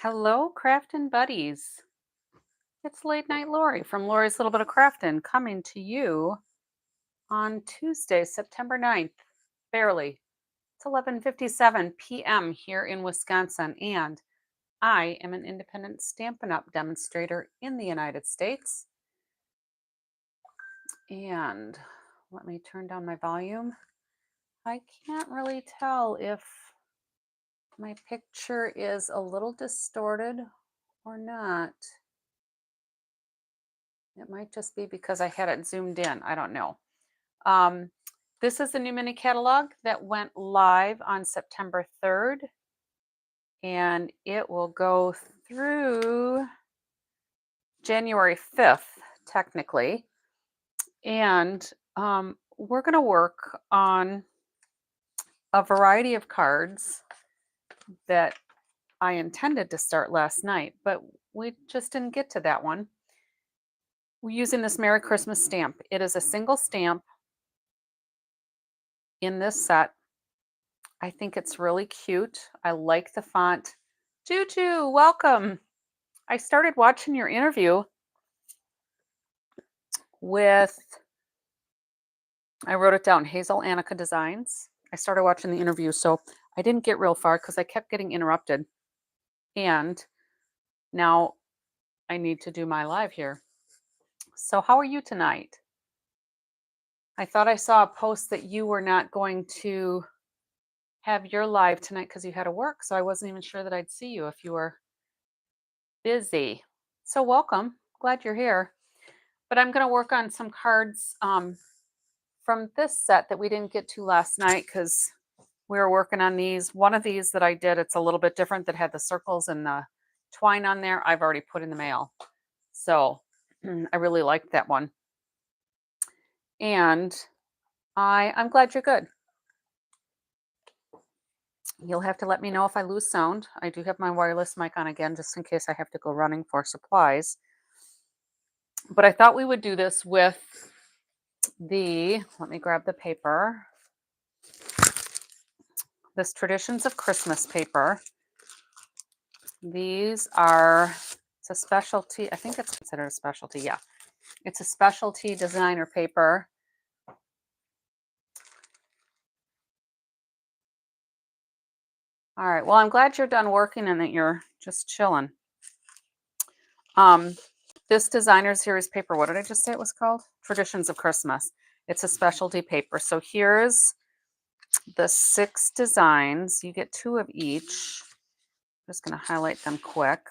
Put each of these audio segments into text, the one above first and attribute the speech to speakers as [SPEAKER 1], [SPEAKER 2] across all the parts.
[SPEAKER 1] Hello, Craftin buddies. It's Late Night Lori from Lori's Little Bit of Craftin coming to you on Tuesday, September 9th. Barely. It's 11:57 p.m. here in Wisconsin, and I am an independent Stampin' Up! Demonstrator in the United States. And let me turn down my volume. I can't really tell if my picture is a little distorted or not. It might just be because I had it zoomed in. I don't know. Um, this is the new mini catalog that went live on September 3rd, and it will go through January 5th, technically. And we're going to work on a variety of cards that I intended to start last night, but we just didn't get to that one. We're using this Merry Christmas stamp. It is a single stamp in this set. I think it's really cute. I like the font. Juju, welcome. I started watching your interview with, I wrote it down, Hazel Annika Designs. I started watching the interview, so I didn't get real far because I kept getting interrupted. And now I need to do my live here. So how are you tonight? I thought I saw a post that you were not going to have your live tonight because you had to work, so I wasn't even sure that I'd see you if you were busy. So welcome. Glad you're here. But I'm going to work on some cards from this set that we didn't get to last night because we were working on these. One of these that I did, it's a little bit different, that had the circles and the twine on there. I've already put in the mail. So I really liked that one. And I'm glad you're good. You'll have to let me know if I lose sound. I do have my wireless mic on again, just in case I have to go running for supplies. But I thought we would do this with let me grab the paper. This Traditions of Christmas paper. These are, it's a specialty, I think it's considered a specialty, yeah. It's a specialty designer paper. All right, well, I'm glad you're done working and that you're just chilling. This designer series paper, what did I just say it was called? Traditions of Christmas. It's a specialty paper. So here's the 6 designs. You get 2 of each. I'm just going to highlight them quick.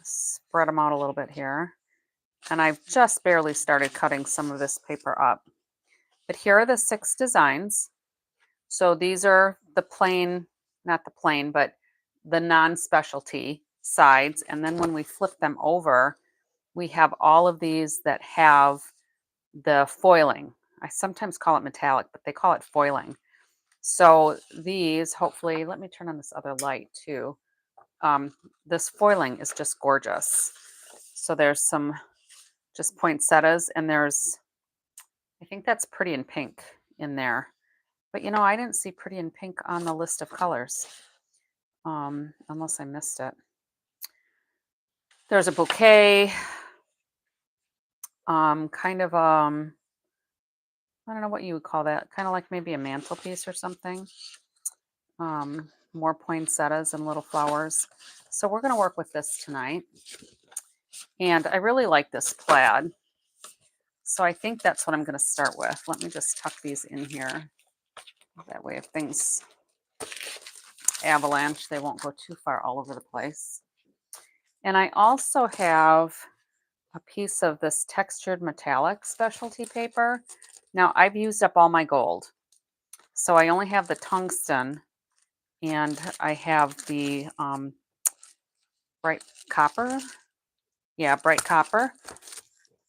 [SPEAKER 1] Spread them out a little bit here. And I've just barely started cutting some of this paper up. But here are the 6 designs. So these are the plain, not the plain, but the non-specialty sides. And then when we flip them over, we have all of these that have the foiling. I sometimes call it metallic, but they call it foiling. So these, hopefully, let me turn on this other light too. This foiling is just gorgeous. So there's some just poinsettias, and there's, I think that's Pretty in Pink in there. But you know, I didn't see Pretty in Pink on the list of colors, unless I missed it. There's a bouquet, kind of, I don't know what you would call that, kind of like maybe a mantelpiece or something. More poinsettias and little flowers. So we're going to work with this tonight. And I really like this plaid. So I think that's what I'm going to start with. Let me just tuck these in here. That way if things avalanche, they won't go too far all over the place. And I also have a piece of this textured metallic specialty paper. Now I've used up all my gold. So I only have the tungsten, and I have the bright copper. Yeah, bright copper.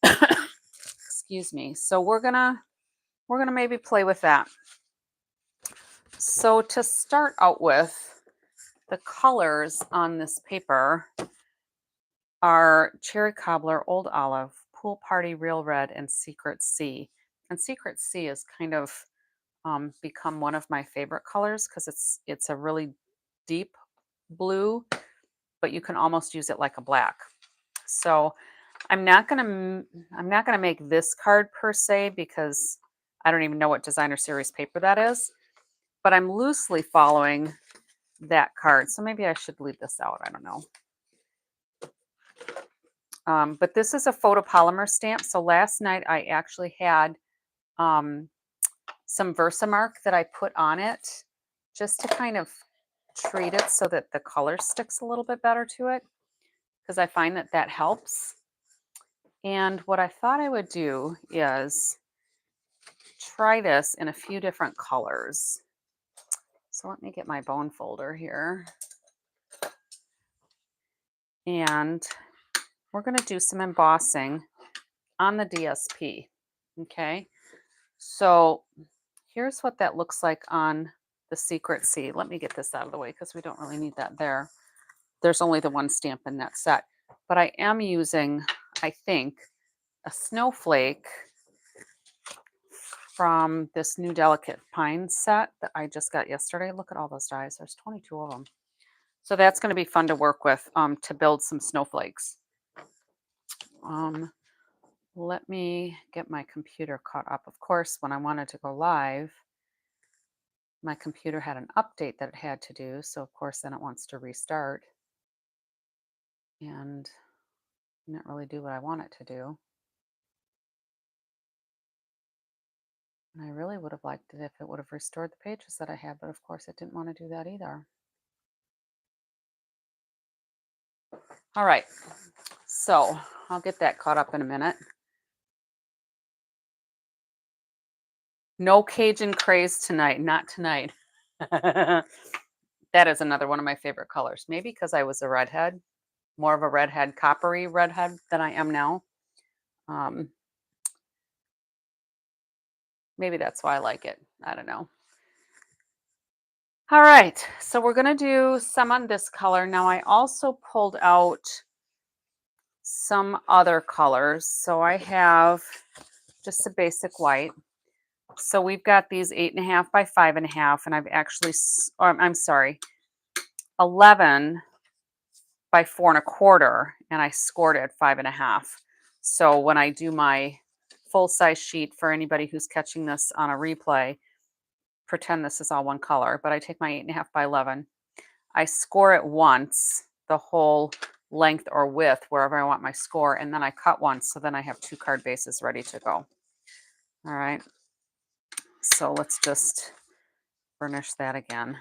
[SPEAKER 1] Excuse me. So we're gonna maybe play with that. So to start out with, the colors on this paper are Cherry Cobbler, Old Olive, Pool Party, Real Red, and Secret Sea. And Secret Sea has kind of become one of my favorite colors because it's a really deep blue, but you can almost use it like a black. So I'm not gonna make this card per se because I don't even know what designer series paper that is, but I'm loosely following that card. So maybe I should leave this out. I don't know. But this is a photopolymer stamp. So last night I actually had some Versamark that I put on it just to kind of treat it so that the color sticks a little bit better to it, because I find that that helps. And what I thought I would do is try this in a few different colors. So let me get my bone folder here. And we're going to do some embossing on the DSP. Okay. So here's what that looks like on the Secret Sea. Let me get this out of the way because we don't really need that there. There's only the one stamp in that set. But I am using, I think, a snowflake from this new Delicate Pine set that I just got yesterday. Look at all those dies. There's 22 of them. So that's going to be fun to work with to build some snowflakes. Let me get my computer caught up. Of course, when I wanted to go live, my computer had an update that it had to do. So of course, then it wants to restart and not really do what I want it to do. And I really would have liked it if it would have restored the pages that I had, but of course it didn't want to do that either. All right, so I'll get that caught up in a minute. No Cajun craze tonight, not tonight. That is another one of my favorite colors. Maybe because I was a redhead, more of a redhead, coppery redhead than I am now. Maybe that's why I like it. I don't know. All right, so we're going to do some on this color. Now I also pulled out some other colors. So I have just a basic white. So we've got these 8.5 by 5.5, and I've actually, I'm sorry, 11 by 4.25, and I scored it at 5.5. So when I do my full size sheet for anybody who's catching this on a replay, pretend this is all one color, but I take my 8.5 by 11. I score it once, the whole length or width, wherever I want my score, and then I cut once, so then I have 2 card bases ready to go. All right, so let's just burnish that again.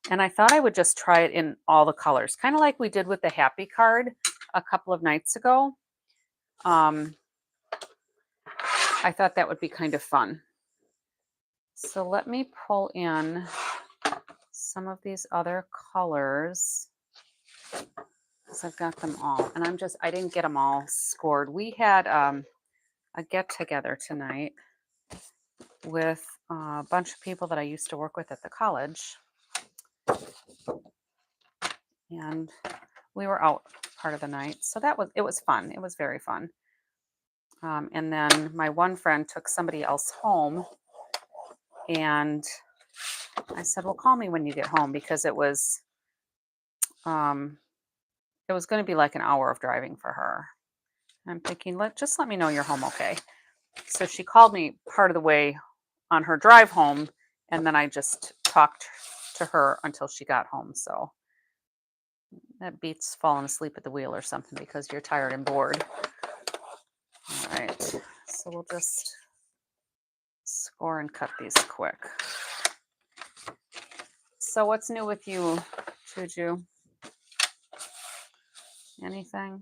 [SPEAKER 1] And I thought I would just try it in all the colors, kind of like we did with the happy card a couple of nights ago. I thought that would be kind of fun. So let me pull in some of these other colors, because I've got them all, and I didn't get them all scored. We had a get together tonight with a bunch of people that I used to work with at the college, and we were out part of the night. So it was fun. It was very fun. And then my one friend took somebody else home, and I said, well, call me when you get home, because it was going to be like an hour of driving for her. I'm thinking, just let me know you're home okay. So she called me part of the way on her drive home, and then I just talked to her until she got home. So that beats falling asleep at the wheel or something, because you're tired and bored. All right, so we'll just score and cut these quick. So what's new with you, Juju? Anything?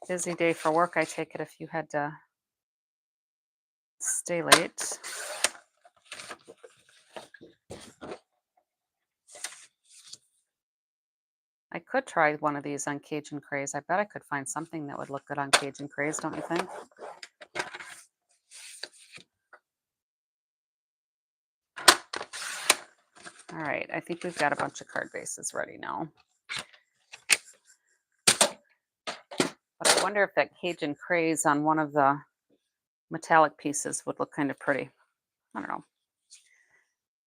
[SPEAKER 1] Busy day for work, I take it, if you had to stay late. I could try one of these on Cajun Craze. I bet I could find something that would look good on Cajun Craze, don't you think? All right, I think we've got a bunch of card bases ready now. But I wonder if that Cajun Craze on one of the metallic pieces would look kind of pretty. I don't know.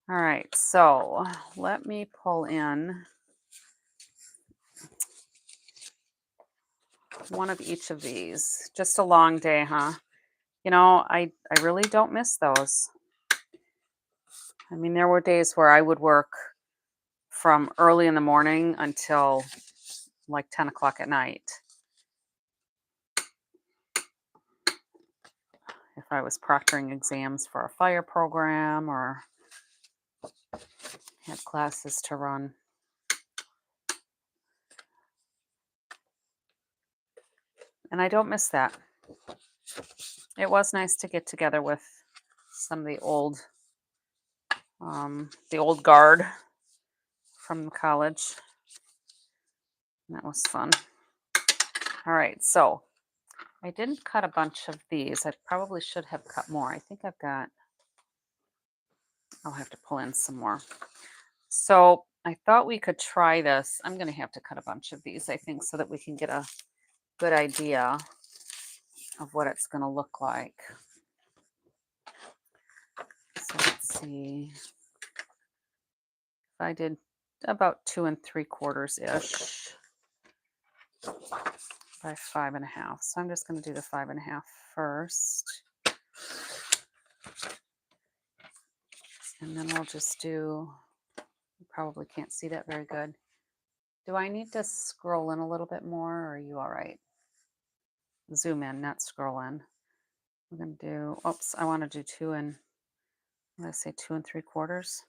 [SPEAKER 1] All right, so let me pull in one of each of these. Just a long day, huh? You know, I really don't miss those. I mean, there were days where I would work from early in the morning until like 10 o'clock at night if I was proctoring exams for a fire program or had classes to run. And I don't miss that. It was nice to get together with some of the old guard from college. That was fun. All right, so I didn't cut a bunch of these. I probably should have cut more. I think I'll have to pull in some more. So I thought we could try this. I'm going to have to cut a bunch of these, I think, so that we can get a good idea of what it's going to look like. So let's see. I did about 2 3/4-ish by 5.5. So I'm just going to do the 5.5 first. And then we'll just do, you probably can't see that very good. Do I need to scroll in a little bit more, or are you all right? Zoom in, not scroll in. We're going to do, oops, I want to do 2 and, let's say 2 3/4.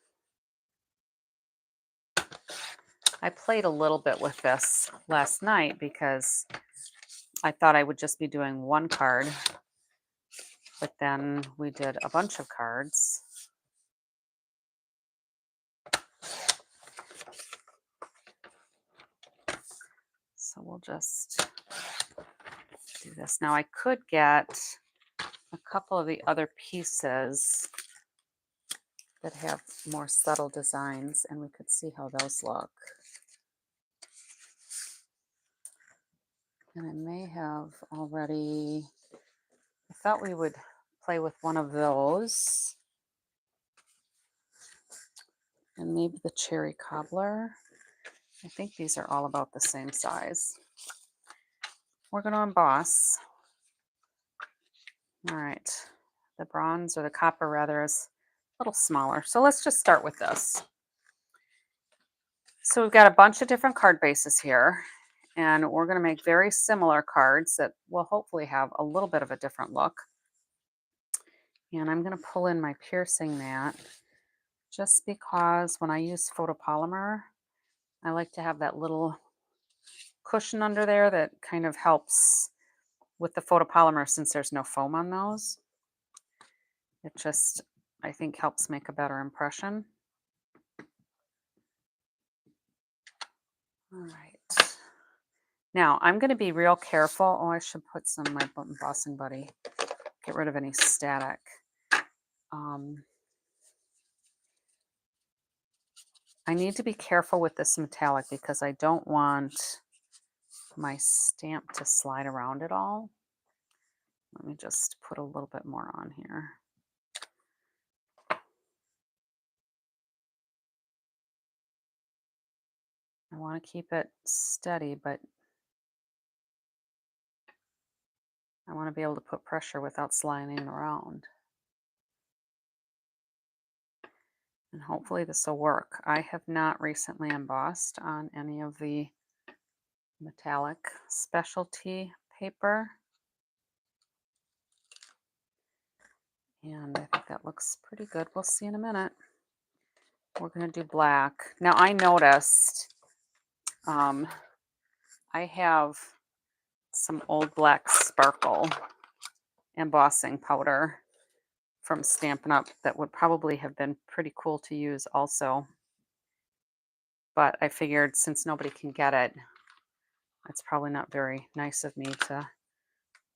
[SPEAKER 1] I played a little bit with this last night because I thought I would just be doing one card, but then we did a bunch of cards. So we'll just do this. Now I could get a couple of the other pieces that have more subtle designs, and we could see how those look. And I may have already, I thought we would play with one of those. And maybe the cherry cobbler. I think these are all about the same size. We're going to emboss. All right. The bronze, or the copper rather, is a little smaller. So let's just start with this. So we've got a bunch of different card bases here, and we're going to make very similar cards that will hopefully have a little bit of a different look. And I'm going to pull in my piercing mat just because when I use photopolymer, I like to have that little cushion under there that kind of helps with the photopolymer since there's no foam on those. It just, I think, helps make a better impression. All right. Now I'm going to be real careful. Oh, I should put some my embossing buddy. Get rid of any static. I need to be careful with this metallic because I don't want my stamp to slide around at all. Let me just put a little bit more on here. I want to keep it steady, but I want to be able to put pressure without sliding around. And hopefully this will work. I have not recently embossed on any of the metallic specialty paper. And I think that looks pretty good. We'll see in a minute. We're going to do black. Now I noticed I have some old black sparkle embossing powder from Stampin' Up! That would probably have been pretty cool to use also. But I figured since nobody can get it, it's probably not very nice of me to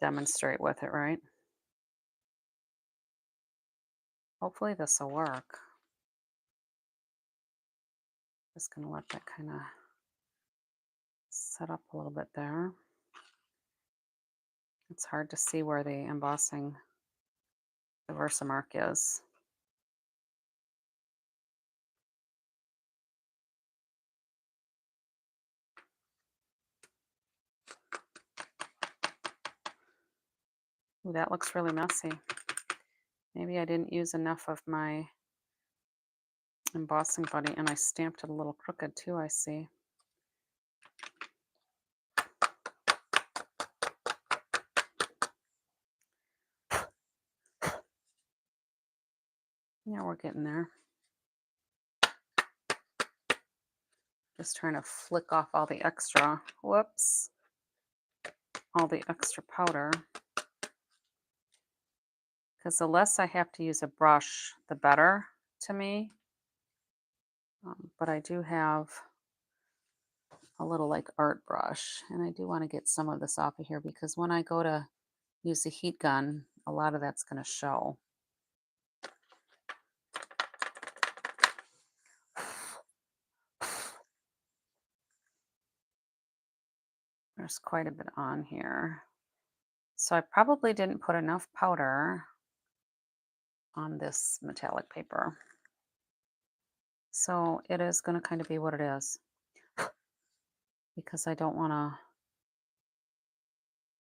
[SPEAKER 1] demonstrate with it, right? Hopefully this will work. Just going to let that kind of set up a little bit there. It's hard to see where the embossing, the Versamark is. Ooh, that looks really messy. Maybe I didn't use enough of my embossing buddy, and I stamped it a little crooked too, I see. Yeah, we're getting there. Just trying to flick off all the extra, whoops, all the extra powder. Because the less I have to use a brush, the better to me. But I do have a little like art brush, and I do want to get some of this off of here because when I go to use the heat gun, a lot of that's going to show. There's quite a bit on here. So I probably didn't put enough powder on this metallic paper. So it is going to kind of be what it is because I don't want to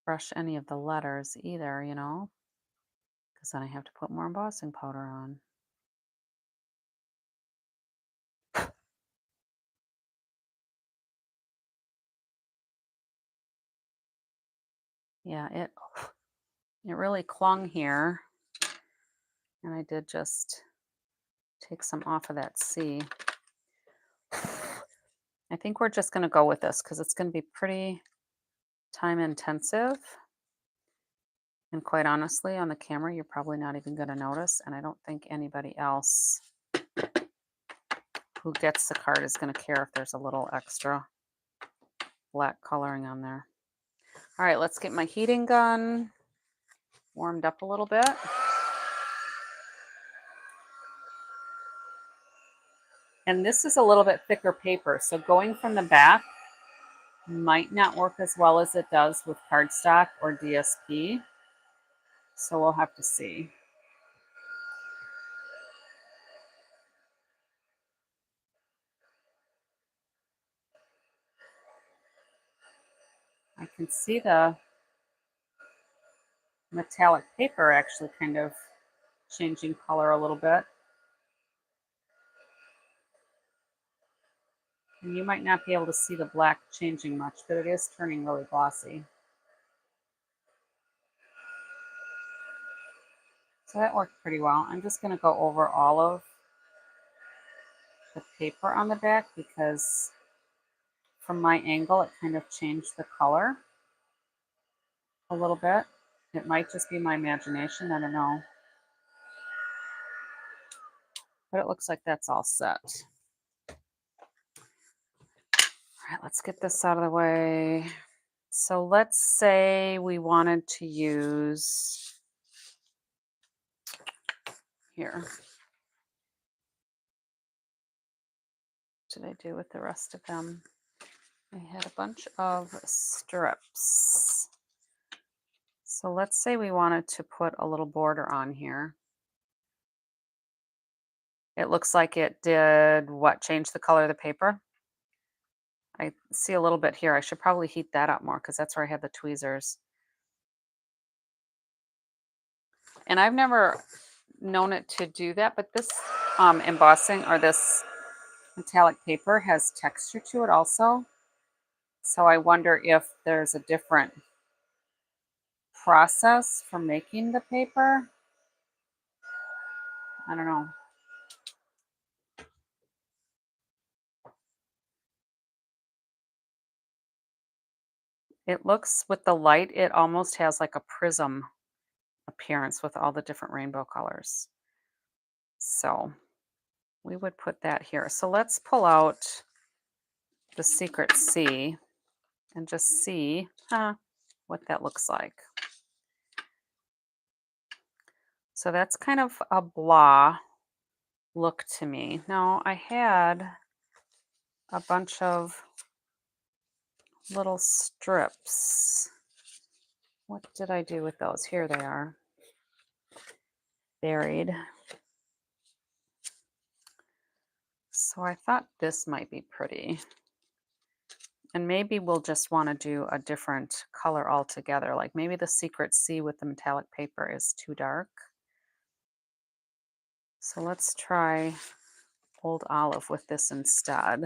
[SPEAKER 1] brush any of the letters either, you know, because then I have to put more embossing powder on. Yeah, it really clung here, and I did just take some off of that C. I think we're just going to go with this because it's going to be pretty time intensive. And quite honestly, on the camera, you're probably not even going to notice. And I don't think anybody else who gets the card is going to care if there's a little extra black coloring on there. All right, let's get my heating gun warmed up a little bit. And this is a little bit thicker paper, so going from the back might not work as well as it does with cardstock or DSP. So we'll have to see. I can see the metallic paper actually kind of changing color a little bit. And you might not be able to see the black changing much, but it is turning really glossy. So that worked pretty well. I'm just going to go over all of the paper on the back because from my angle, it kind of changed the color a little bit. It might just be my imagination, I don't know. But it looks like that's all set. All right, let's get this out of the way. So let's say we wanted to use, here. What did I do with the rest of them? I had a bunch of strips. So let's say we wanted to put a little border on here. It looks like it did what? Change the color of the paper? I see a little bit here. I should probably heat that up more because that's where I had the tweezers. And I've never known it to do that, but this embossing or this metallic paper has texture to it also. So I wonder if there's a different process for making the paper. I don't know. It looks, with the light, it almost has like a prism appearance with all the different rainbow colors. So we would put that here. So let's pull out the Secret C and just see what that looks like. So that's kind of a blah look to me. Now I had a bunch of little strips. What did I do with those? Here they are, buried. So I thought this might be pretty. And maybe we'll just want to do a different color altogether. Like maybe the Secret Sea with the metallic paper is too dark. So let's try Old Olive with this instead.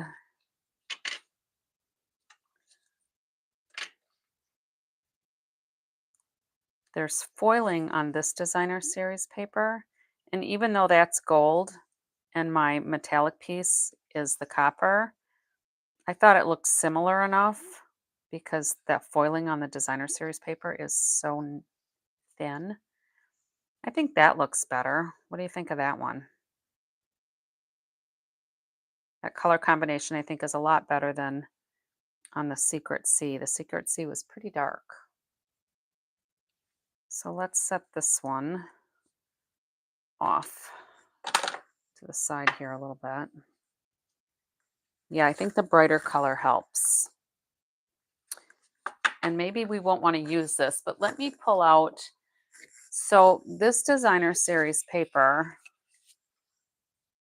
[SPEAKER 1] There's foiling on this designer series paper. And even though that's gold and my metallic piece is the copper, I thought it looked similar enough because that foiling on the designer series paper is so thin. I think that looks better. What do you think of that one? That color combination I think is a lot better than on the Secret Sea. The Secret Sea was pretty dark. So let's set this one off to the side here a little bit. Yeah, I think the brighter color helps. And maybe we won't want to use this, but let me pull out. So this designer series paper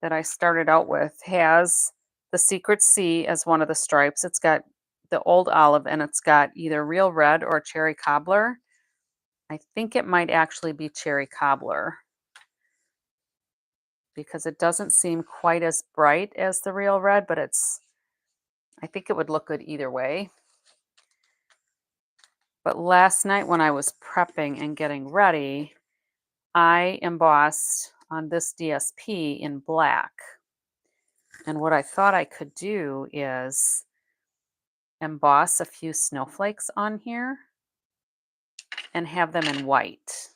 [SPEAKER 1] that I started out with has the Secret Sea as one of the stripes. It's got the Old Olive and it's got either real red or cherry cobbler. I think it might actually be cherry cobbler because it doesn't seem quite as bright as the real red, but I think it would look good either way. But last night when I was prepping and getting ready, I embossed on this DSP in black. And what I thought I could do is emboss a few snowflakes on here and have them in white.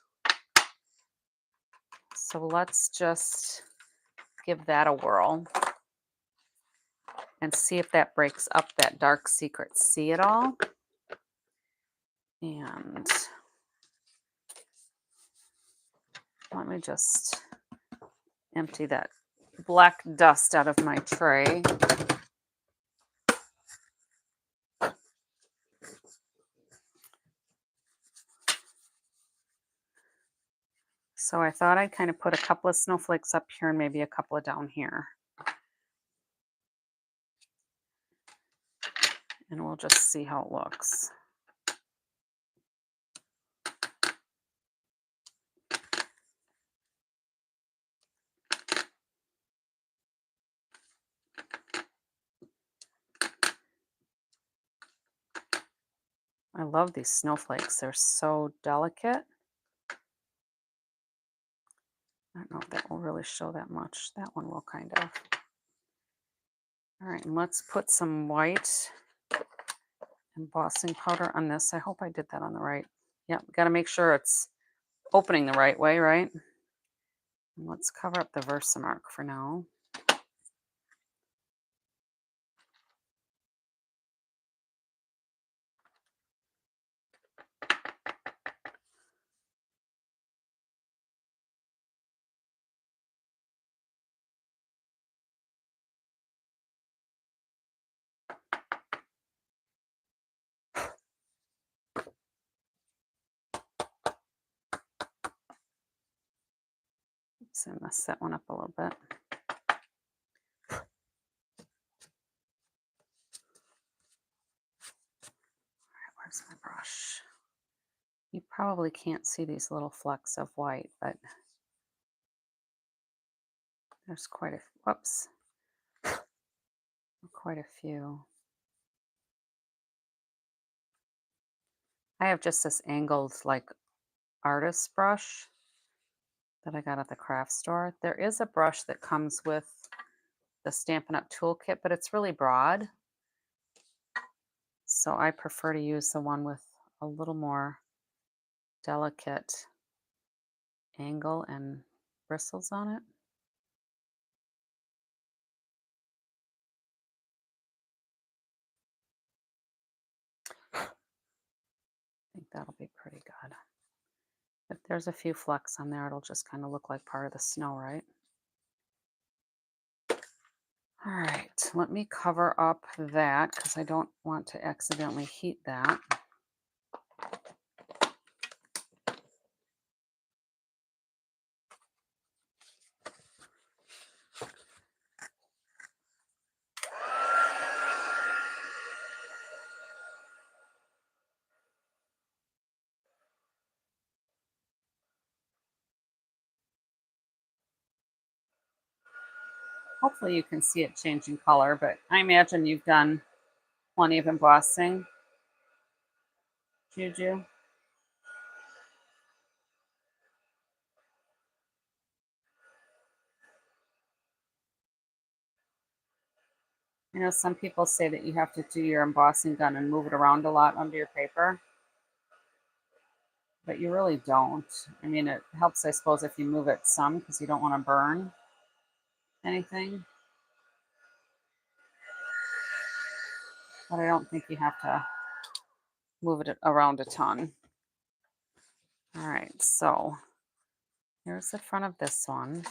[SPEAKER 1] So let's just give that a whirl and see if that breaks up that dark Secret Sea at all. And let me just empty that black dust out of my tray. So I thought I'd kind of put a couple of snowflakes up here and maybe a couple of down here. And we'll just see how it looks. I love these snowflakes. They're so delicate. I don't know if that will really show that much. That one will kind of. All right, and let's put some white embossing powder on this. I hope I did that on the right. Yep, got to make sure it's opening the right way, right? And let's cover up the Versamark for now. Oops, I messed that one up a little bit. Where's my brush? You probably can't see these little flecks of white, but there's quite a few. I have just this angled like artist brush that I got at the craft store. There is a brush that comes with the Stampin' Up! Toolkit, but it's really broad. So I prefer to use the one with a little more delicate angle and bristles on it. I think that'll be pretty good. If there's a few flecks on there, it'll just kind of look like part of the snow, right? All right, let me cover up that because I don't want to accidentally heat that. Hopefully you can see it changing color, but I imagine you've done plenty of embossing, Juju. You know, some people say that you have to do your embossing gun and move it around a lot under your paper, but you really don't. I mean, it helps, I suppose, if you move it some because you don't want to burn anything, but I don't think you have to move it around a ton. All right, so here's the front of this one.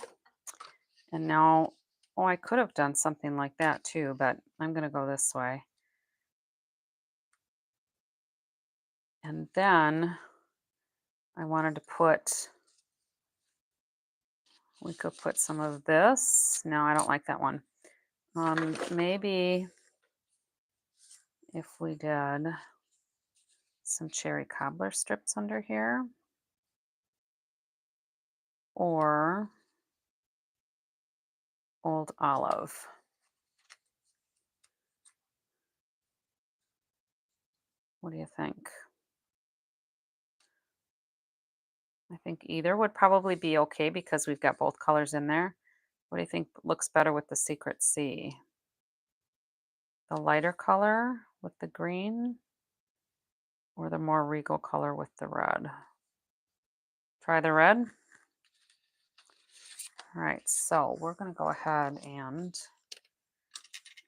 [SPEAKER 1] And now, oh, I could have done something like that too, but I'm going to go this way. And then I wanted to put, we could put some of this. No, I don't like that one. Maybe if we did some cherry cobbler strips under here, or old olive. What do you think? I think either would probably be okay because we've got both colors in there. What do you think looks better with the Secret Sea? The lighter color with the green or the more regal color with the red? Try the red. All right, so we're going to go ahead and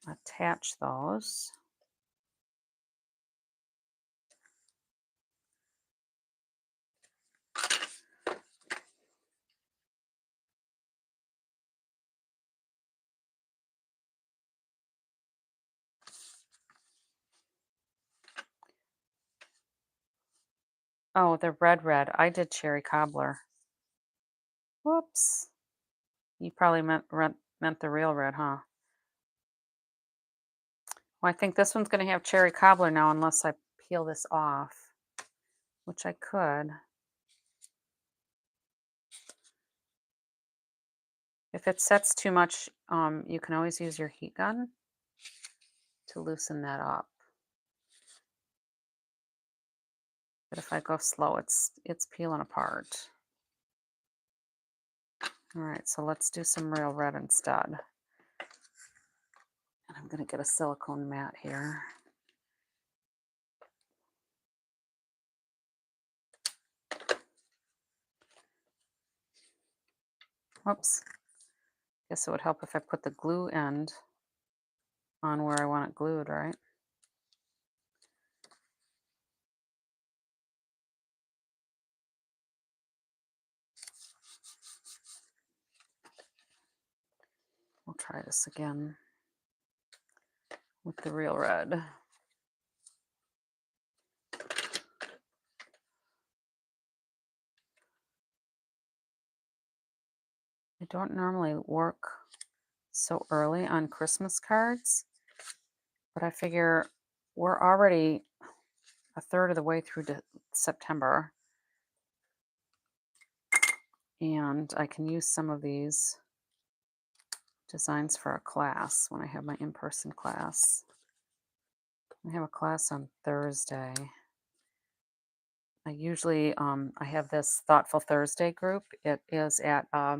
[SPEAKER 1] attach those. Oh, the red. I did cherry cobbler. Whoops. You probably meant the real red, huh? Well, I think this one's going to have cherry cobbler now unless I peel this off, which I could. If it sets too much, you can always use your heat gun to loosen that up. But if I go slow, it's peeling apart. All right, so let's do some real red instead. And I'm going to get a silicone mat here. Whoops. Guess it would help if I put the glue end on where I want it glued, right? We'll try this again with the real red. I don't normally work so early on Christmas cards, but I figure we're already a third of the way through to September, and I can use some of these designs for a class when I have my in-person class. I have a class on Thursday. I usually I have this Thoughtful Thursday group. It is at a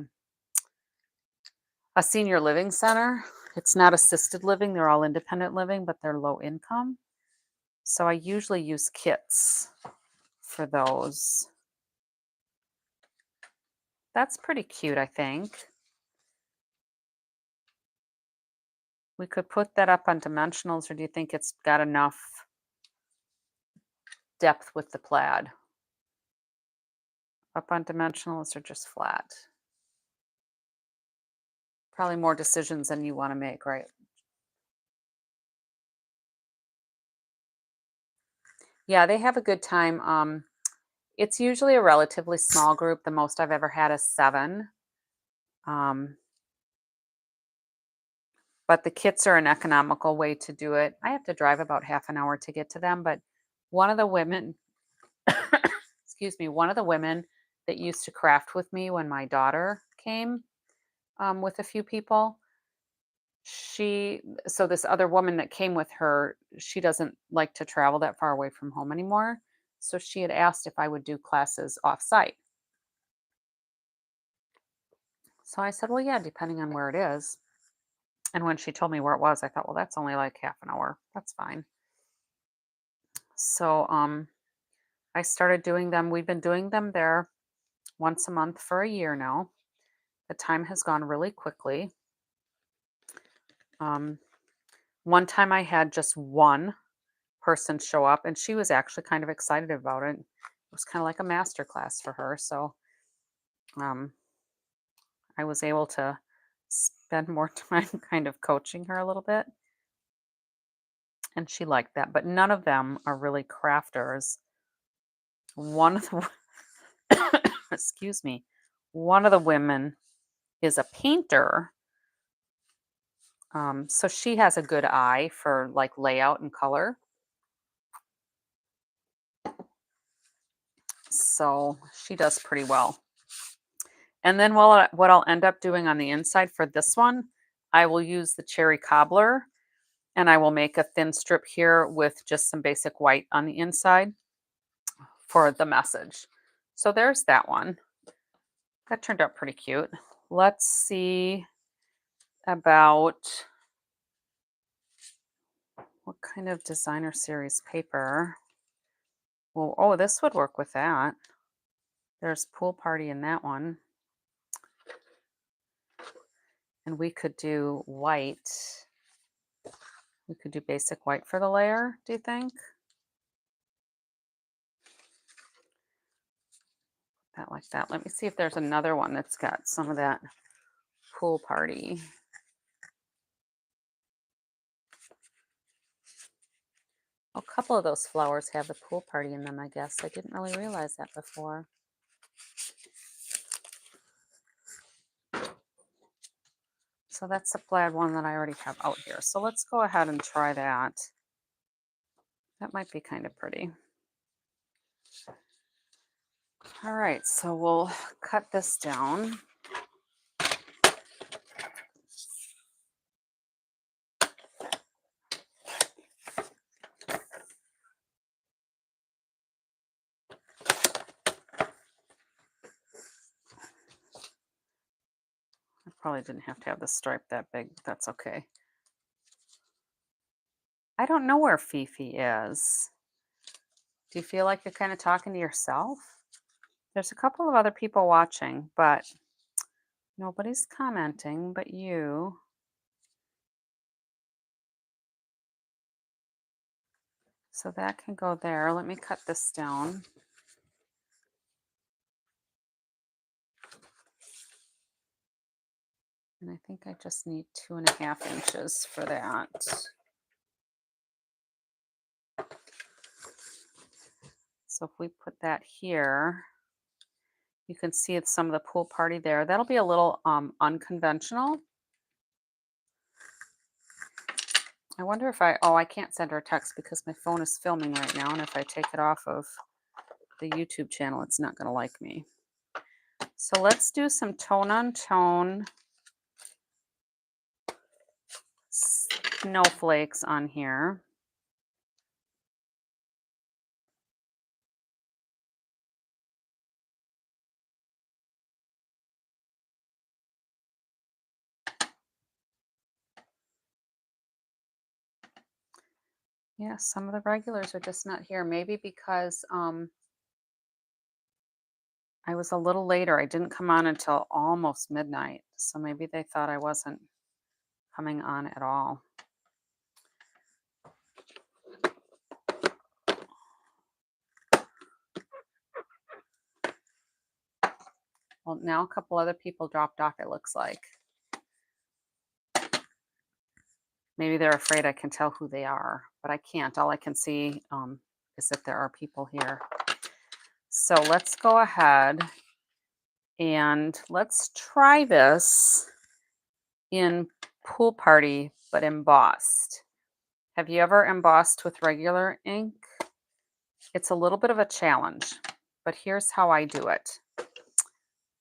[SPEAKER 1] senior living center. It's not assisted living, they're all independent living, but they're low income. So I usually use kits for those. That's pretty cute, I think. We could put that up on dimensionals, or do you think it's got enough depth with the plaid? Up on dimensionals or just flat? Probably more decisions than you want to make, right? Yeah, they have a good time. It's usually a relatively small group. The most I've ever had is 7. Um, but the kits are an economical way to do it. I have to drive about half an hour to get to them, but one of the women, excuse me, one of the women that used to craft with me when my daughter came with a few people, So this other woman that came with her, she doesn't like to travel that far away from home anymore. So she had asked if I would do classes off site. So I said, well, yeah, depending on where it is. And when she told me where it was, I thought, well, that's only like half an hour. That's fine. So I started doing them. We've been doing them there once a month for a year now. The time has gone really quickly. Um, one time I had just one person show up, and she was actually kind of excited about it. It was kind of like a master class for her. So um, I was able to spend more time kind of coaching her a little bit, and she liked that. But none of them are really crafters. One of the excuse me, one of the women is a painter. So she has a good eye for like layout and color. So she does pretty well. And then what I'll end up doing on the inside for this one, I will use the cherry cobbler, and I will make a thin strip here with just some basic white on the inside for the message. So there's that one. That turned out pretty cute. Let's see about what kind of designer series paper. Well, oh, this would work with that. There's pool party in that one. And we could do white. We could do basic white for the layer, do you think? That like that. Let me see if there's another one that's got some of that pool party. A couple of those flowers have the pool party in them, I guess. I didn't really realize that before. So that's the plaid one that I already have out here. So let's go ahead and try that. That might be kind of pretty. All right, so we'll cut this down. I probably didn't have to have the stripe that big. That's okay. I don't know where Fifi is. Do you feel like you're kind of talking to yourself? There's a couple of other people watching, but nobody's commenting but you. So that can go there. Let me cut this down. And I think I just need 2.5 inches for that. So if we put that here, you can see some of the pool party there. That'll be a little unconventional. I wonder if I can't send her a text because my phone is filming right now. And if I take it off of the YouTube channel, it's not going to like me. So let's do some tone on tone snowflakes on here. Yeah, some of the regulars are just not here. Maybe because I was a little later. I didn't come on until almost midnight. So maybe they thought I wasn't coming on at all. Well, now a couple other people dropped off, it looks like. Maybe they're afraid I can tell who they are, but I can't. All I can see is that there are people here. So let's go ahead and let's try this in pool party, but embossed. Have you ever embossed with regular ink? It's a little bit of a challenge, but here's how I do it.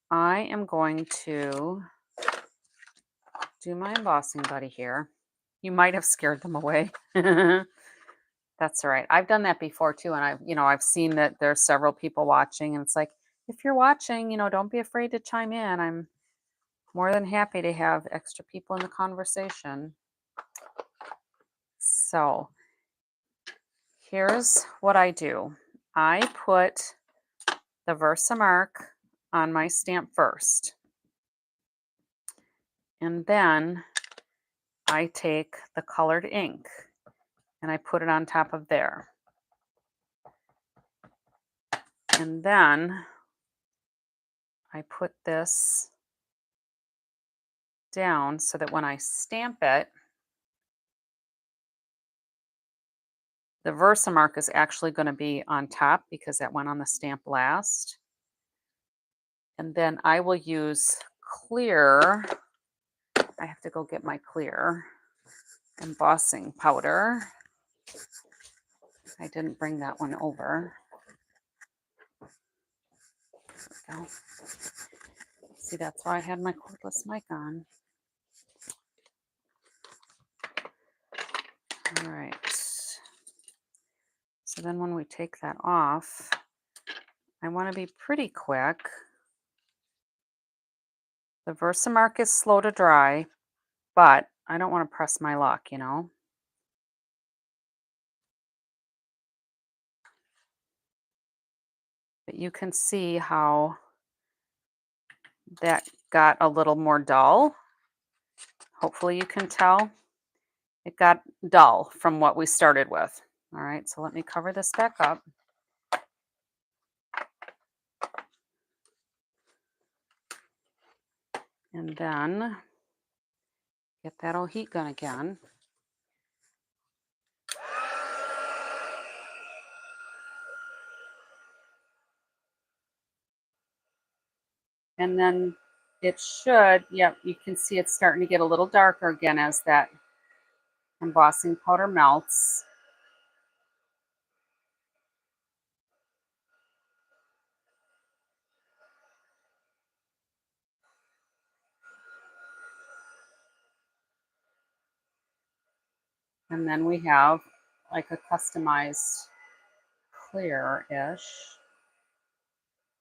[SPEAKER 1] I am going to do my embossing buddy here. You might have scared them away. That's all right. I've done that before too, and I've seen that there's several people watching, and it's like, if you're watching, don't be afraid to chime in. I'm more than happy to have extra people in the conversation. So here's what I do. I put the Versamark on my stamp first. And then I take the colored ink and I put it on top of there. And then I put this down so that when I stamp it, the Versamark is actually going to be on top because that went on the stamp last. And then I will use clear. I have to go get my clear embossing powder. I didn't bring that one over. There we go. See, that's why I had my cordless mic on. All right. So then when we take that off, I want to be pretty quick. The Versamark is slow to dry, but I don't want to press my luck, But you can see how that got a little more dull. Hopefully you can tell. It got dull from what we started with. All right, so let me cover this back up. And then get that old heat gun again. And then it should, yep, you can see it's starting to get a little darker again as that embossing powder melts. And then we have like a customized clear-ish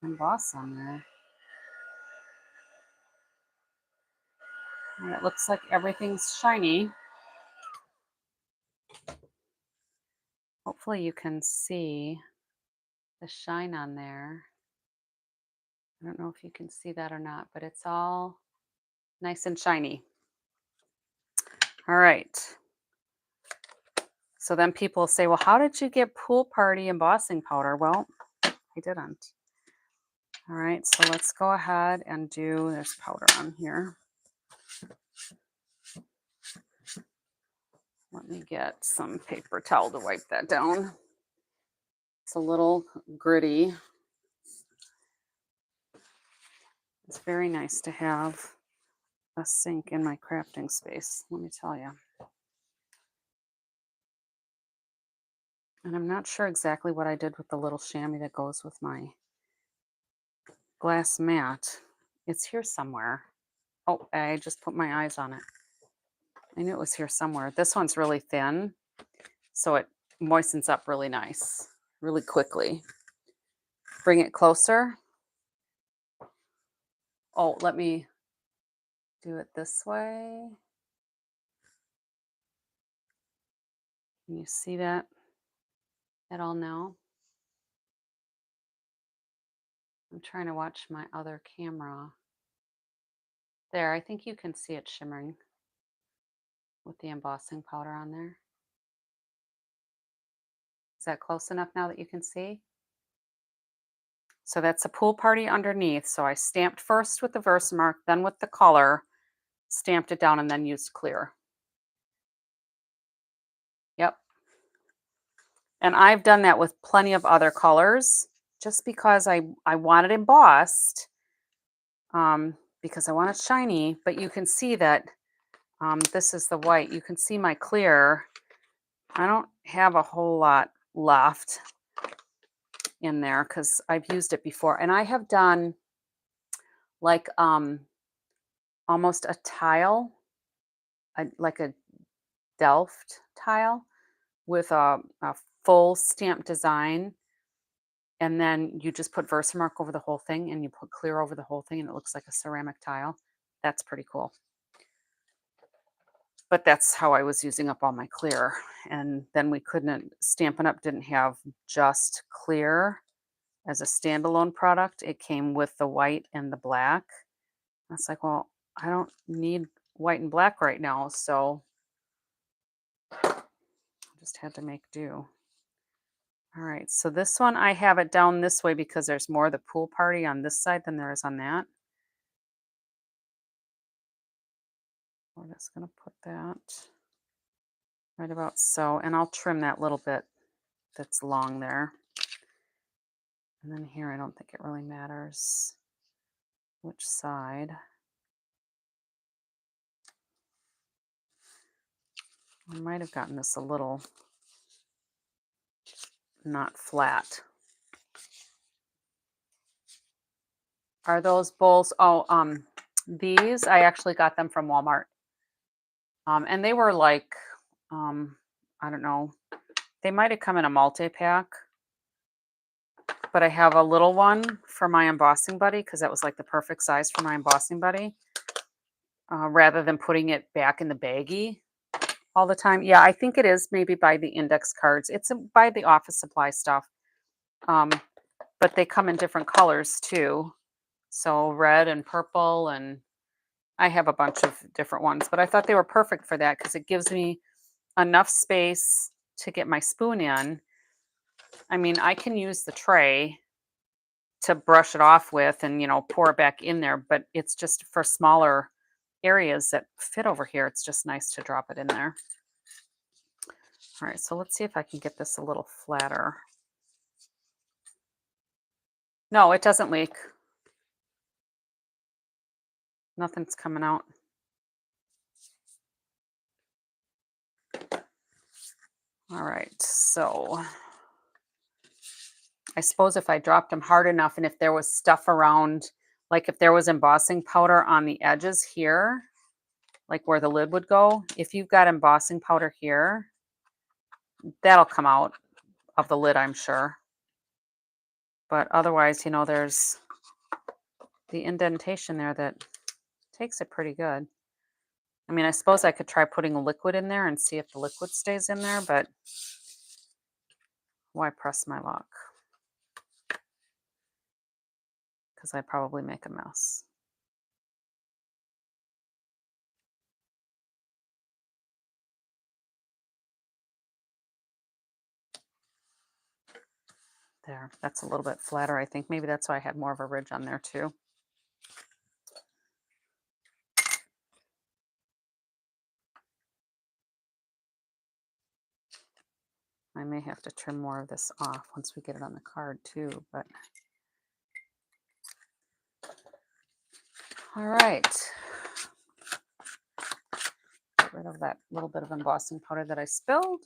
[SPEAKER 1] emboss on there. And it looks like everything's shiny. Hopefully you can see the shine on there. I don't know if you can see that or not, but it's all nice and shiny. All right. So then people say, well, how did you get pool party embossing powder? Well, I didn't. All right, so let's go ahead and do this powder on here. Let me get some paper towel to wipe that down. It's a little gritty. It's very nice to have a sink in my crafting space, let me tell you. And I'm not sure exactly what I did with the little chamois that goes with my glass mat. It's here somewhere. Oh, I just put my eyes on it. I knew it was here somewhere. This one's really thin, so it moistens up really nice, really quickly. Bring it closer. Oh, let me do it this way. Can you see that at all now? I'm trying to watch my other camera. There, I think you can see it shimmering with the embossing powder on there. Is that close enough now that you can see? So that's a pool party underneath. So I stamped first with the Versamark, then with the color, stamped it down, and then used clear. Yep. And I've done that with plenty of other colors just because I want it embossed, because I want it shiny. But you can see that this is the white. You can see my clear. I don't have a whole lot left in there because I've used it before. And I have done like almost a tile like a Delft tile with a full stamp design, and then you just put Versamark over the whole thing, and you put clear over the whole thing, and it looks like a ceramic tile. That's pretty cool. But that's how I was using up all my clear, and then we couldn't Stampin' Up! Didn't have just clear as a standalone product. It came with the white and the black. I was like, "Well, I don't need white and black right now," so I just had to make do. All right, so this one, I have it down this way because there's more of the pool party on this side than there is on that. We're just gonna put that right about so, and I'll trim that little bit that's long there. And then here, I don't think it really matters which side. I might have gotten this a little not flat. Are those bowls? Oh, these, I actually got them from Walmart. And they were like, I don't know, they might have come in a multi-pack, but I have a little one for my embossing buddy because that was like the perfect size for my embossing buddy, rather than putting it back in the baggie all the time. Yeah, I think it is maybe by the index cards. It's by the office supply stuff. Um, but they come in different colors too. So red and purple, and I have a bunch of different ones, but I thought they were perfect for that because it gives me enough space to get my spoon in. I mean, I can use the tray to brush it off with and, pour it back in there, but it's just for smaller areas that fit over here. It's just nice to drop it in there. All right, so let's see if I can get this a little flatter. No, it doesn't leak. Nothing's coming out. All right, so I suppose if I dropped them hard enough and if there was stuff around, like if there was embossing powder on the edges here, like where the lid would go, if you've got embossing powder here, that'll come out of the lid, I'm sure. But otherwise, there's the indentation there that takes it pretty good. I mean, I suppose I could try putting a liquid in there and see if the liquid stays in there, but why press my luck? Because I probably make a mess. There, that's a little bit flatter, I think. Maybe that's why I had more of a ridge on there too. I may have to trim more of this off once we get it on the card too, but all right. Get rid of that little bit of embossing powder that I spilled.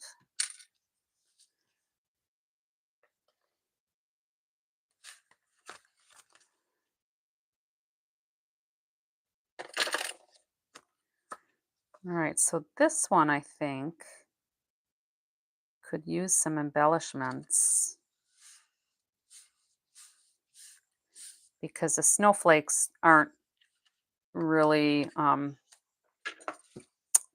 [SPEAKER 1] All right, so this one I think could use some embellishments because the snowflakes aren't really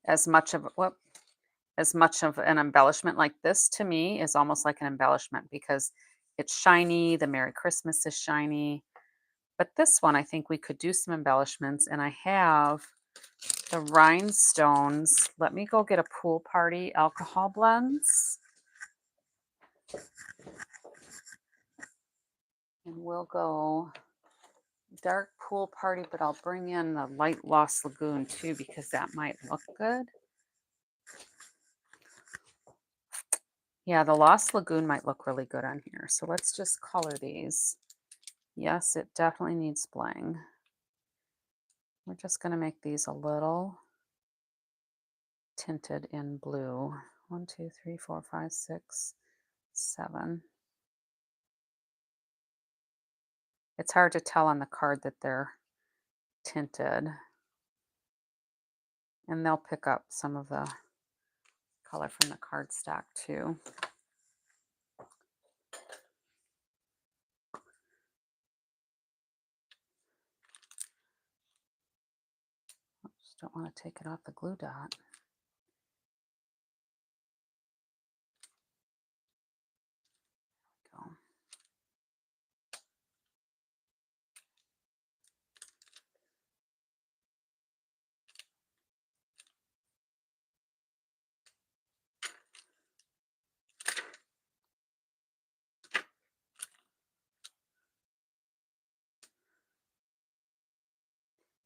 [SPEAKER 1] as much of an embellishment. Like this to me is almost like an embellishment because it's shiny. The Merry Christmas is shiny. But this one, I think we could do some embellishments, and I have the rhinestones. Let me go get a pool party alcohol blends. And we'll go dark pool party, but I'll bring in the light Lost Lagoon too because that might look good. Yeah, the Lost Lagoon might look really good on here. So let's just color these. Yes, it definitely needs bling. We're just going to make these a little tinted in blue. 1, 2, 3, 4, 5, 6, 7. It's hard to tell on the card that they're tinted. And they'll pick up some of the color from the cardstock too. Just don't want to take it off the glue dot. There we go.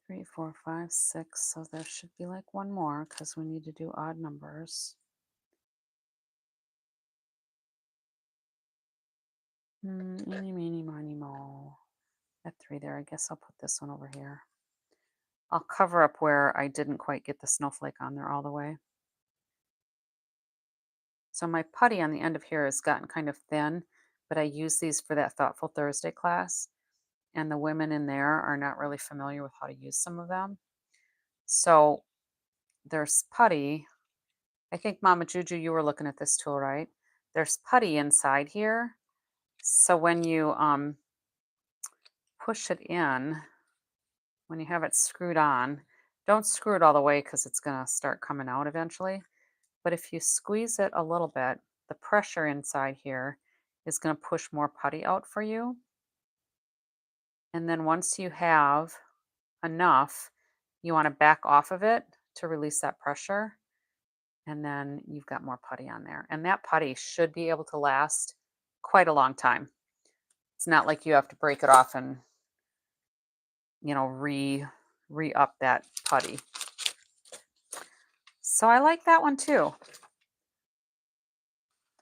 [SPEAKER 1] 3, 4, 5, 6. So there should be like one more because we need to do odd numbers. Eeny, meeny, miny, mo. At 3 there. I guess I'll put this one over here. I'll cover up where I didn't quite get the snowflake on there all the way. So my putty on the end of here has gotten kind of thin, but I use these for that Thoughtful Thursday class. And the women in there are not really familiar with how to use some of them. So there's putty. I think Mama Juju, you were looking at this tool, right? There's putty inside here. So when you push it in, when you have it screwed on, don't screw it all the way because it's going to start coming out eventually. But if you squeeze it a little bit, the pressure inside here is going to push more putty out for you. And then once you have enough, you want to back off of it to release that pressure. And then you've got more putty on there. And that putty should be able to last quite a long time. It's not like you have to break it off and, you know, re-up that putty. So I like that one too.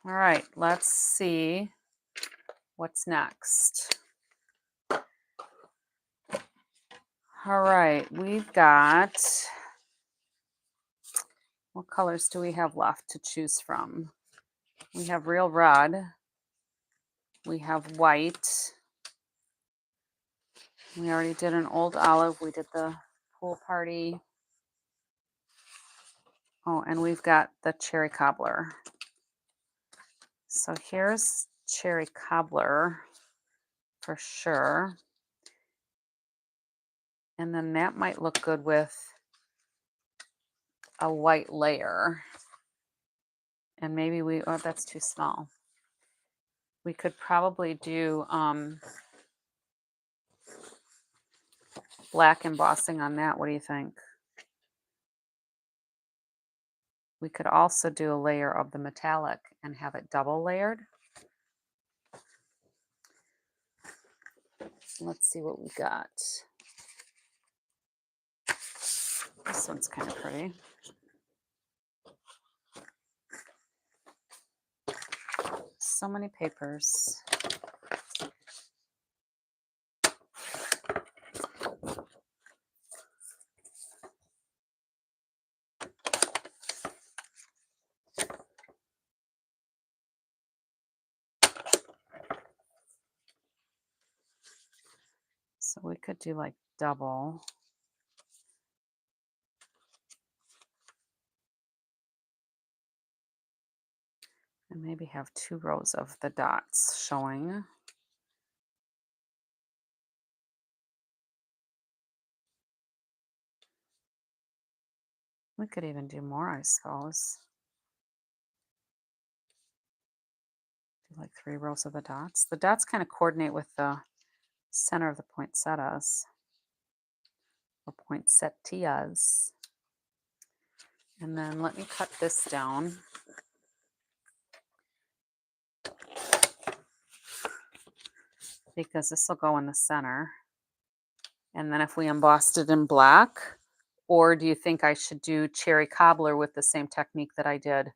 [SPEAKER 1] All right, let's see what's next. All right, we've got, what colors do we have left to choose from? We have real red. We have white. We already did an old olive. We did the pool party. Oh, and we've got the cherry cobbler. So here's cherry cobbler for sure. And then that might look good with a white layer. And maybe oh, that's too small. We could probably do black embossing on that. What do you think? We could also do a layer of the metallic and have it double layered. Let's see what we got. This one's kind of pretty. So many papers. So we could do like double. And maybe have 2 rows of the dots showing. We could even do more, I suppose. Do like 3 rows of the dots. The dots kind of coordinate with the center of the poinsettias or poinsettias. And then let me cut this down. Because this will go in the center. And then if we embossed it in black, or do you think I should do cherry cobbler with the same technique that I did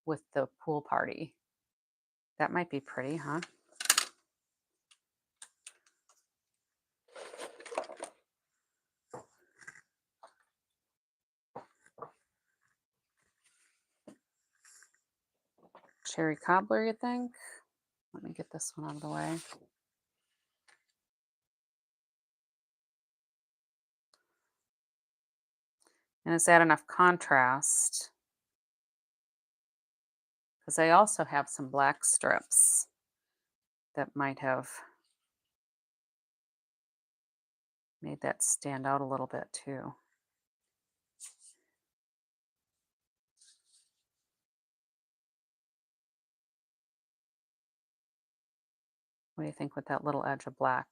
[SPEAKER 1] with the pool party? That might be pretty, huh? Cherry cobbler, you think? Let me get this one out of the way. And is that enough contrast? Because I also have some black strips that might have made that stand out a little bit too. What do you think with that little edge of black?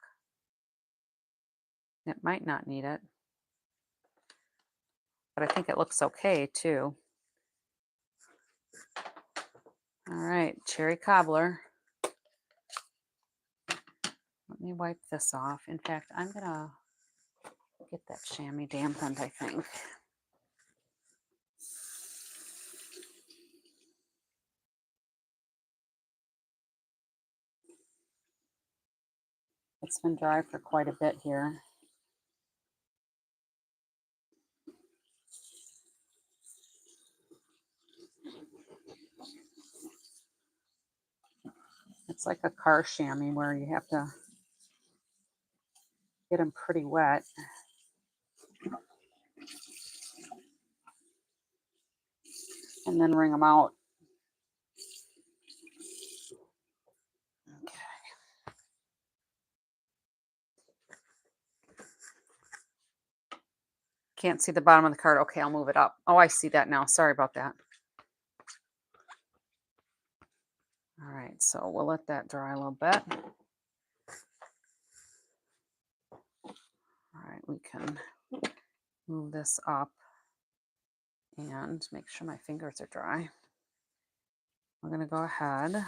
[SPEAKER 1] It might not need it, but I think it looks okay too. All right, cherry cobbler. Let me wipe this off. In fact, I'm gonna get that chamois dampened, I think. It's been dry for quite a bit here. It's like a car chamois where you have to get them pretty wet. And then wring them out. Okay. Can't see the bottom of the card. Okay, I'll move it up. Oh, I see that now. Sorry about that. All right, so we'll let that dry a little bit. All right, we can move this up and make sure my fingers are dry. We're going to go ahead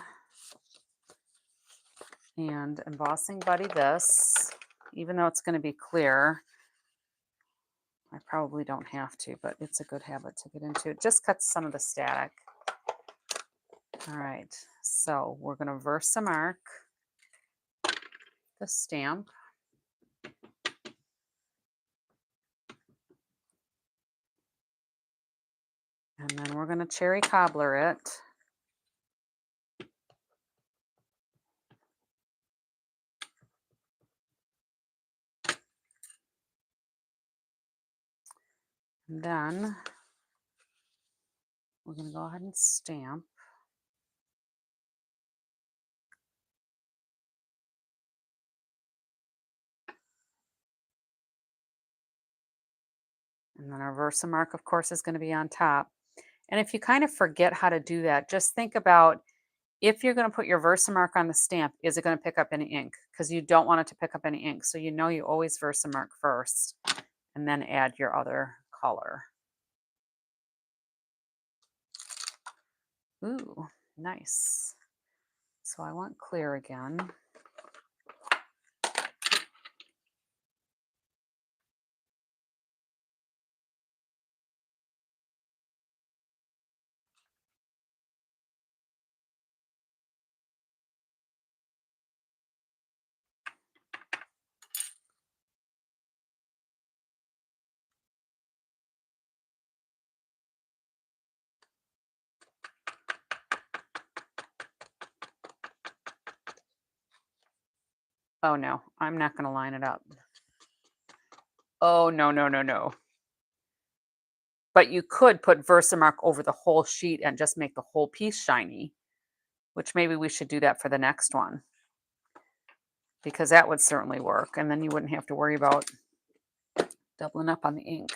[SPEAKER 1] and embossing buddy this, even though it's going to be clear. I probably don't have to, but it's a good habit to get into. It just cuts some of the static. All right, so we're going to Versamark the stamp. And then we're going to cherry cobbler it. And then we're going to go ahead and stamp. And then our Versamark, of course, is going to be on top. And if you kind of forget how to do that, just think about if you're going to put your Versamark on the stamp, is it going to pick up any ink? Because you don't want it to pick up any ink. So you know you always Versamark first and then add your other color. Ooh, nice. So I want clear again. Oh no, I'm not going to line it up. Oh, no, no, no, no. But you could put Versamark over the whole sheet and just make the whole piece shiny, which maybe we should do that for the next one, because that would certainly work. And then you wouldn't have to worry about doubling up on the ink.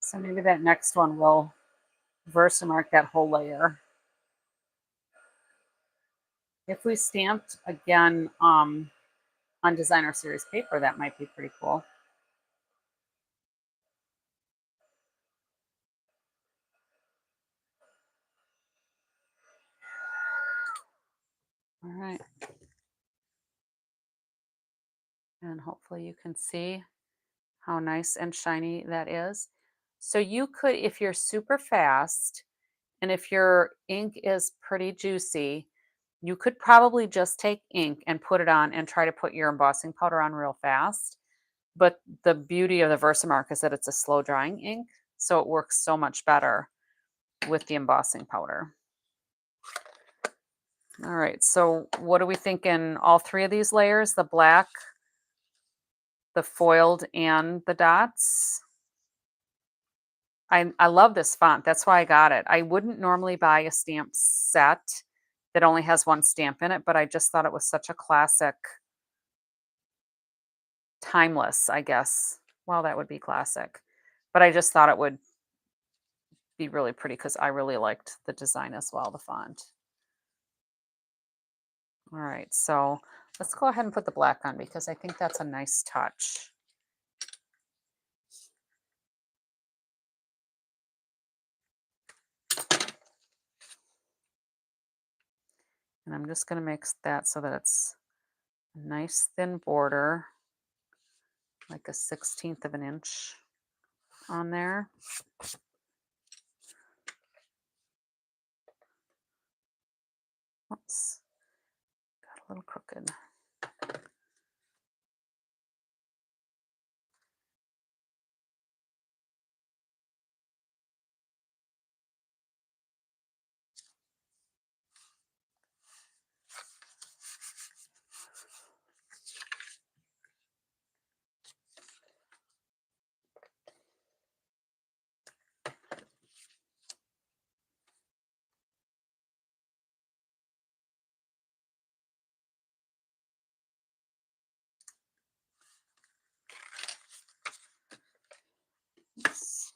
[SPEAKER 1] So maybe that next one will Versamark that whole layer. If we stamped again on designer series paper, that might be pretty cool. All right. And hopefully you can see how nice and shiny that is. So you could, if you're super fast and if your ink is pretty juicy, you could probably just take ink and put it on and try to put your embossing powder on real fast. But the beauty of the Versamark is that it's a slow drying ink, so it works so much better with the embossing powder. All right, so what are we thinking? All three of these layers, the black, the foiled, and the dots? I love this font. That's why I got it. I wouldn't normally buy a stamp set that only has one stamp in it, but I just thought it was such a classic, timeless, I guess. Well, that would be classic. But I just thought it would be really pretty because I really liked the design as well, the font. All right, so let's go ahead and put the black on because I think that's a nice touch. And I'm just going to make that so that it's a nice thin border, like a 1/16 of an inch on there. Oops, got a little crooked. Oops.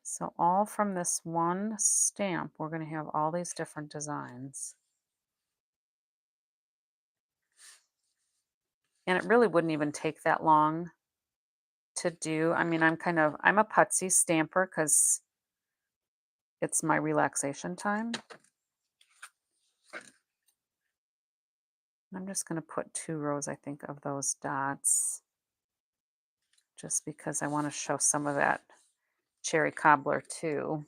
[SPEAKER 1] So all from this one stamp, we're going to have all these different designs. And it really wouldn't even take that long to do. I mean, I'm a putsy stamper because it's my relaxation time. I'm just going to put 2 rows, I think, of those dots just because I want to show some of that cherry cobbler too.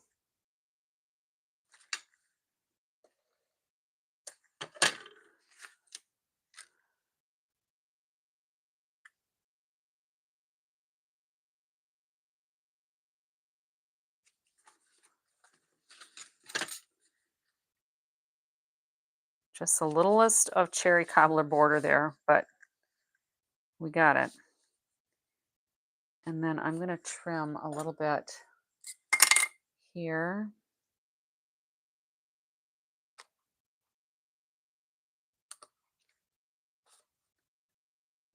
[SPEAKER 1] Just the littlest of cherry cobbler border there, but we got it. And then I'm going to trim a little bit here.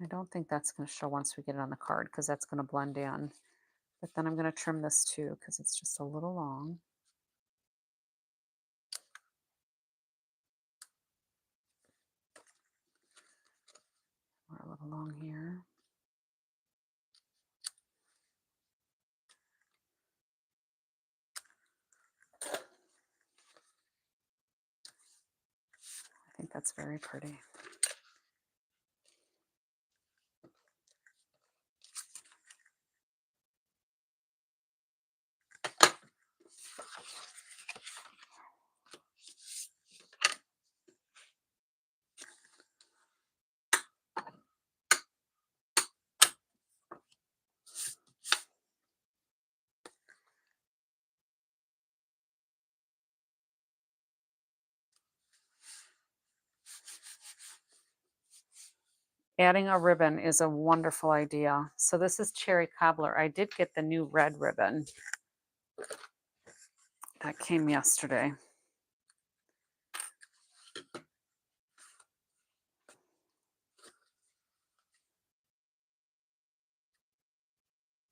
[SPEAKER 1] I don't think that's going to show once we get it on the card because that's going to blend in. But then I'm going to trim this too because it's just a little long. Or a little long here. I think that's very pretty. Adding a ribbon is a wonderful idea. So this is cherry cobbler. I did get the new red ribbon that came yesterday.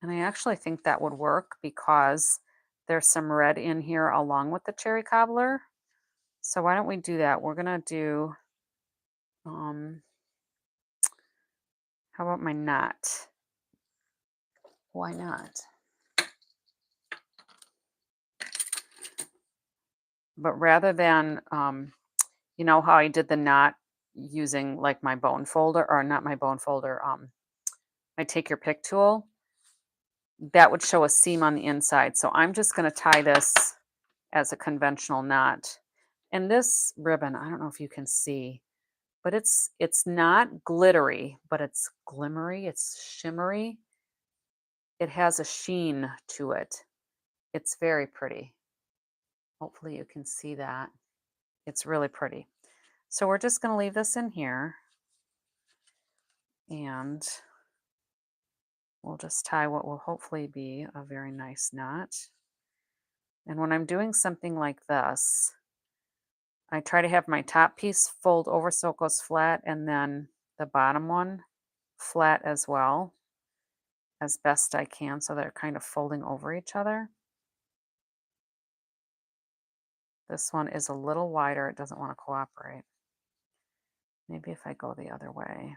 [SPEAKER 1] And I actually think that would work because there's some red in here along with the cherry cobbler. So why don't we do that? We're gonna do, how about my knot? Why not? But rather than, you know how I did the knot using like my bone folder, or not my bone folder, my take your pick tool, that would show a seam on the inside. So I'm just going to tie this as a conventional knot. And this ribbon, I don't know if you can see, but it's not glittery, but it's glimmery, it's shimmery. It has a sheen to it. It's very pretty. Hopefully you can see that. It's really pretty. So we're just going to leave this in here and we'll just tie what will hopefully be a very nice knot. And when I'm doing something like this, I try to have my top piece fold over so it goes flat and then the bottom one flat as well as best I can so they're kind of folding over each other. This one is a little wider. It doesn't want to cooperate. Maybe if I go the other way.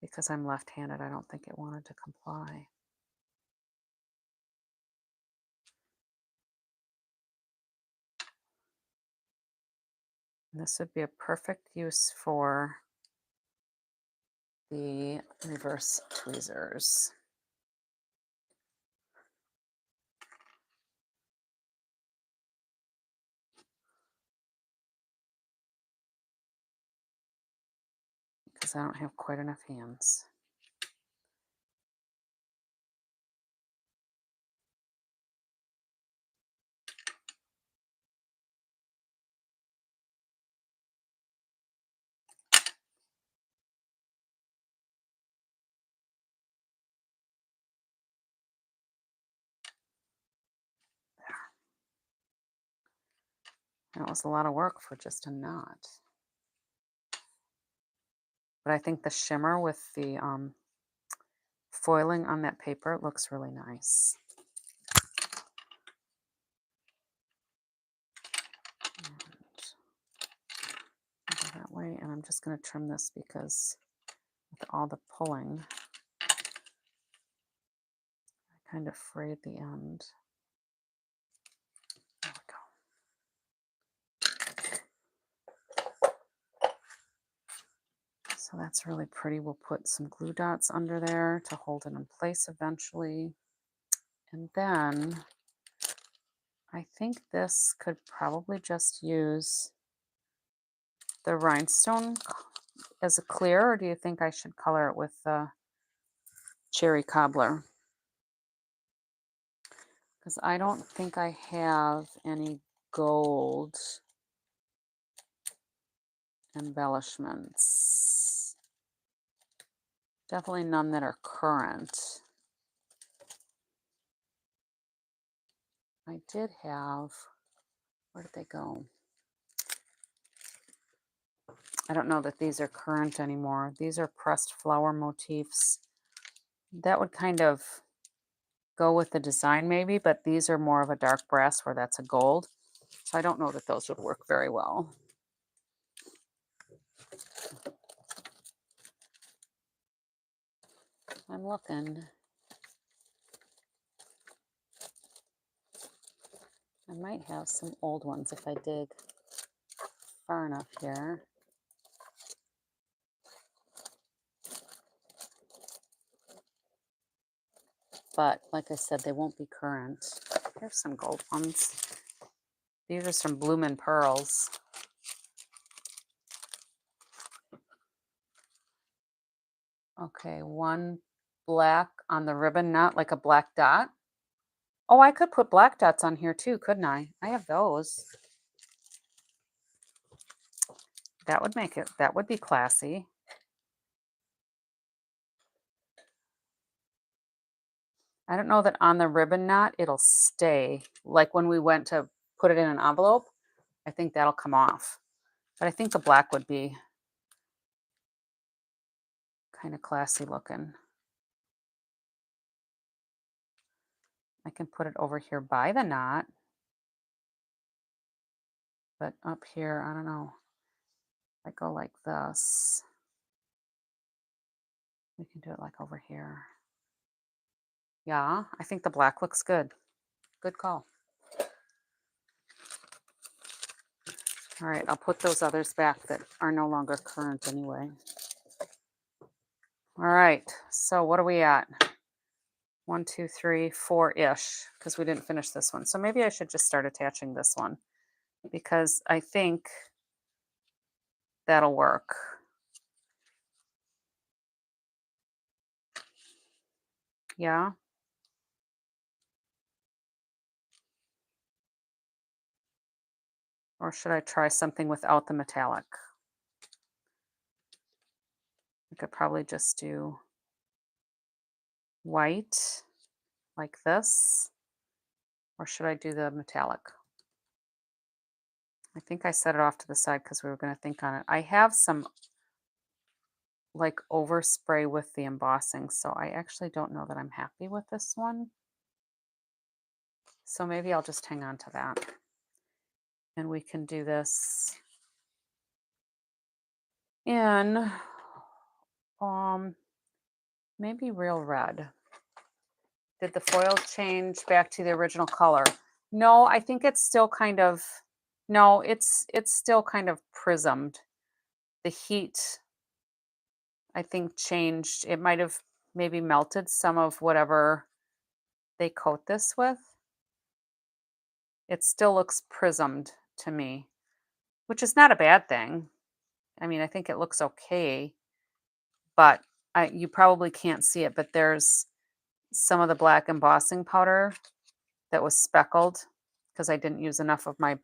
[SPEAKER 1] Because I'm left-handed, I don't think it wanted to comply. And this would be a perfect use for the reverse tweezers. Because I don't have quite enough hands. That was a lot of work for just a knot. But I think the shimmer with the foiling on that paper looks really nice. And go that way, and I'm just going to trim this because with all the pulling, I kind of frayed the end. There we go. So that's really pretty. We'll put some glue dots under there to hold it in place eventually. And then I think this could probably just use the rhinestone as a clear, or do you think I should color it with the cherry cobbler? Because I don't think I have any gold embellishments. Definitely none that are current. I did have, where did they go? I don't know that these are current anymore. These are pressed flower motifs. That would kind of go with the design maybe, but these are more of a dark brass where that's a gold. So I don't know that those would work very well. I'm looking. I might have some old ones if I dig far enough here. But like I said, they won't be current. Here's some gold ones. These are some Bloomin' Pearls. Okay, one black on the ribbon, not like a black dot. Oh, I could put black dots on here too, couldn't I? I have those. That would make it, that would be classy. I don't know that on the ribbon knot it'll stay. Like when we went to put it in an envelope, I think that'll come off. But I think the black would be kind of classy looking. I can put it over here by the knot. But up here, I don't know. I go like this. We can do it like over here. Yeah, I think the black looks good. Good call. All right, I'll put those others back that are no longer current anyway. All right, so what are we at? 1, 2, 3, 4-ish, because we didn't finish this one. So maybe I should just start attaching this one because I think that'll work. Yeah. Or should I try something without the metallic? I could probably just do white like this. Or should I do the metallic? I think I set it off to the side because we were going to think on it. I have some like overspray with the embossing, so I actually don't know that I'm happy with this one. So maybe I'll just hang on to that. And we can do this in maybe real red. Did the foil change back to the original color? No, I think it's still kind of, no, it's still kind of prismed. The heat, I think, changed. It might have maybe melted some of whatever they coat this with. It still looks prismed to me, which is not a bad thing. I mean, I think it looks okay, but you probably can't see it, but there's some of the black embossing powder that was speckled because I didn't use enough of my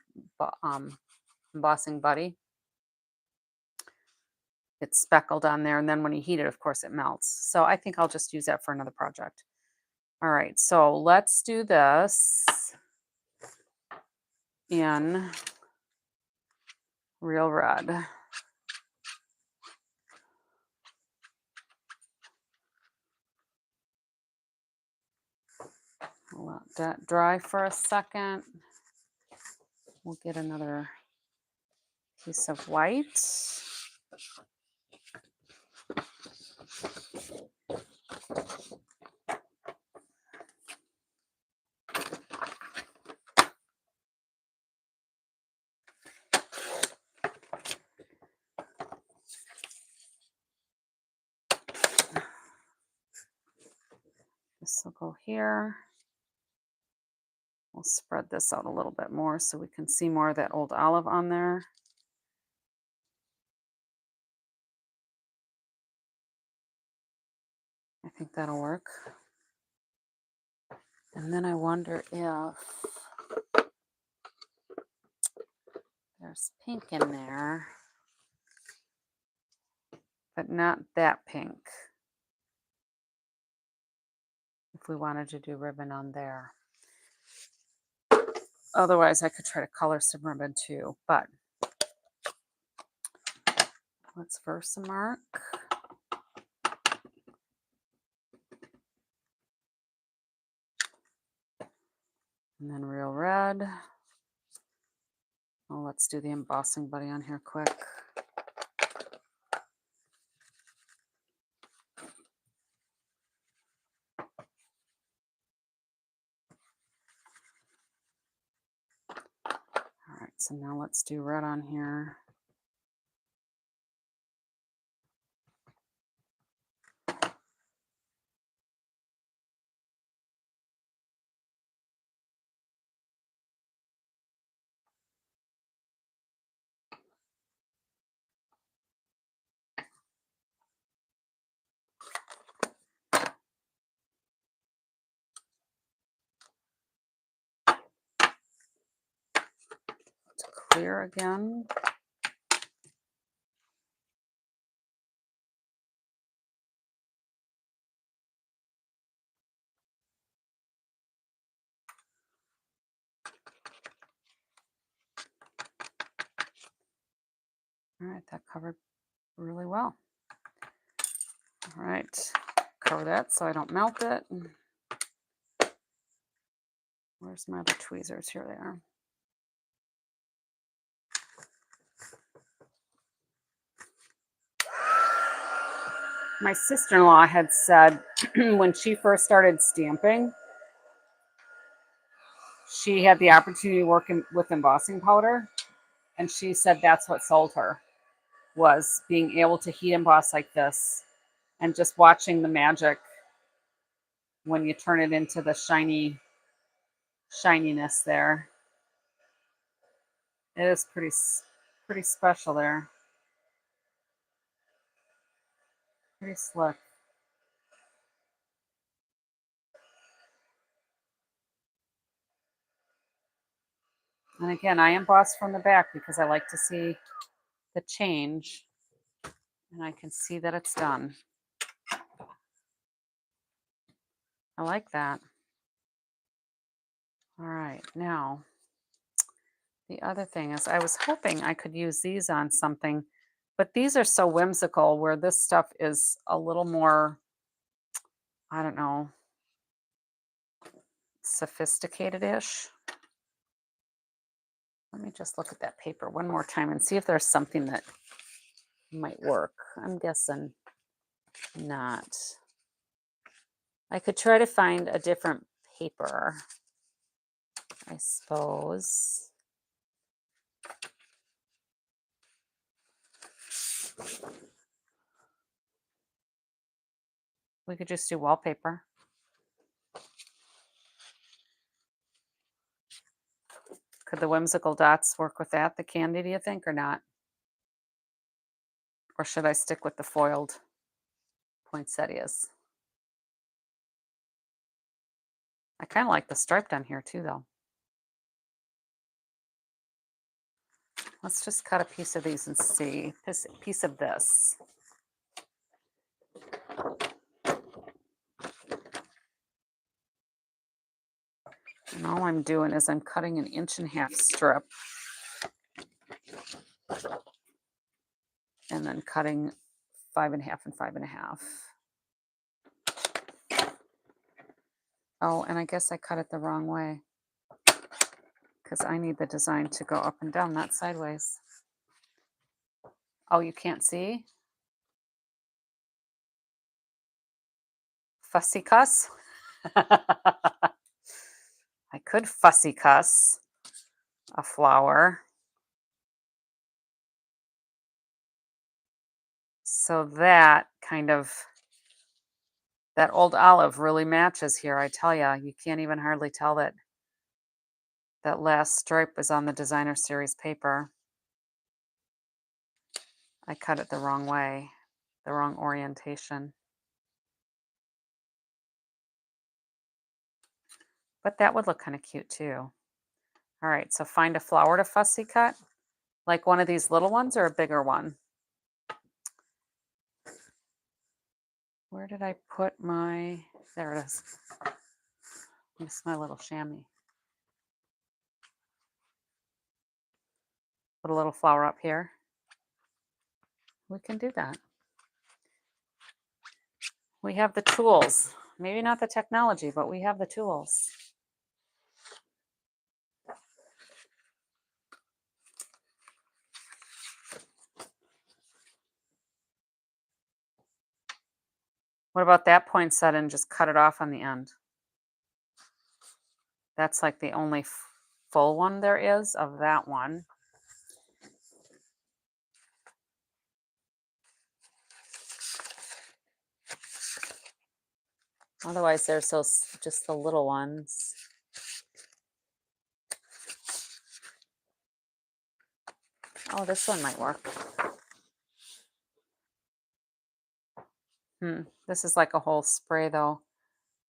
[SPEAKER 1] embossing buddy. It's speckled on there, and then when you heat it, of course, it melts. So I think I'll just use that for another project. All right, so let's do this in real red. Let that dry for a second. We'll get another piece of white. This will go here. We'll spread this out a little bit more so we can see more of that old olive on there. I think that'll work. And then I wonder if there's pink in there, but not that pink. If we wanted to do ribbon on there. Otherwise, I could try to color some ribbon too, but let's Versamark. And then real red. Oh, let's do the embossing buddy on here quick. All right, so now let's do red on here. It's clear again. All right, that covered really well. All right, cover that so I don't melt it. Where's my other tweezers? Here they are. My sister-in-law had said when she first started stamping, she had the opportunity to work with embossing powder, and she said that's what sold her, was being able to heat emboss like this and just watching the magic when you turn it into the shininess there. It is pretty special there. Pretty slick. And again, I emboss from the back because I like to see the change, and I can see that it's done. I like that. All right, now the other thing is I was hoping I could use these on something, but these are so whimsical where this stuff is a little more, I don't know, sophisticated-ish. Let me just look at that paper one more time and see if there's something that might work. I'm guessing not. I could try to find a different paper, I suppose. We could just do wallpaper. Could the whimsical dots work with that, the candy, do you think, or not? Or should I stick with the foiled poinsettias? I kind of like the stripe down here too, though. Let's just cut a piece of these and see. This piece of this. And all I'm doing is I'm cutting an 1.5-inch strip and then cutting 5.5 and 5.5. Oh, and I guess I cut it the wrong way because I need the design to go up and down, not sideways. Oh, you can't see? Fussy cuss? I could fussy cuss a flower. So that kind of, that old olive really matches here, I tell ya. You can't even hardly tell that that last stripe was on the designer series paper. I cut it the wrong way, the wrong orientation. But that would look kind of cute too. All right, so find a flower to fussy cut, like one of these little ones or a bigger one. Where did I put my, there it is. Miss my little chamois. Put a little flower up here. We can do that. We have the tools. Maybe not the technology, but we have the tools. What about that poinsettia and just cut it off on the end? That's like the only full one there is of that one. Otherwise, there's those, just the little ones. Oh, this one might work. This is like a whole spray though.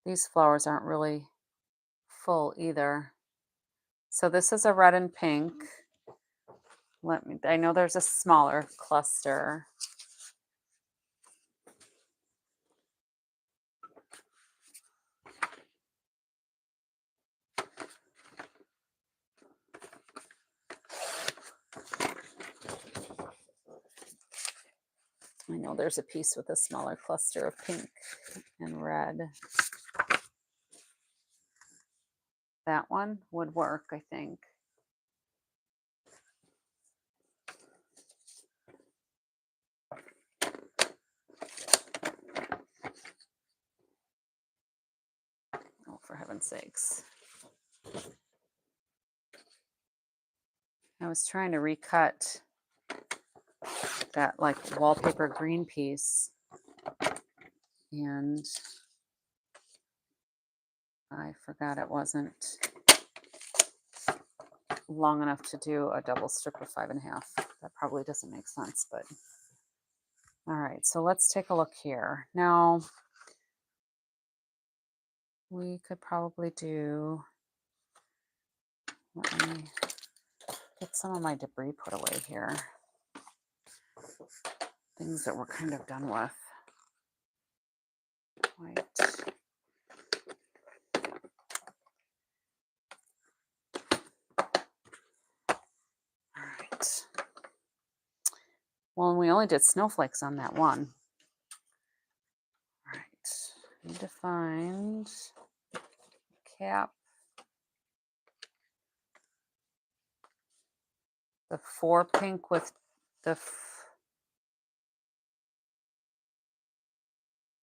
[SPEAKER 1] These flowers aren't really full either. So this is a red and pink. I know there's a smaller cluster. I know there's a piece with a smaller cluster of pink and red. That one would work, I think. Oh, for heaven's sakes. I was trying to recut that like wallpaper green piece, and I forgot it wasn't long enough to do a double strip of 5.5. That probably doesn't make sense, but All right, so let's take a look here. Now, we could probably do, let me get some of my debris put away here. Things that we're kind of done with. White. All right. Well, and we only did snowflakes on that one. All right. Need to find cap. The 4 pink with the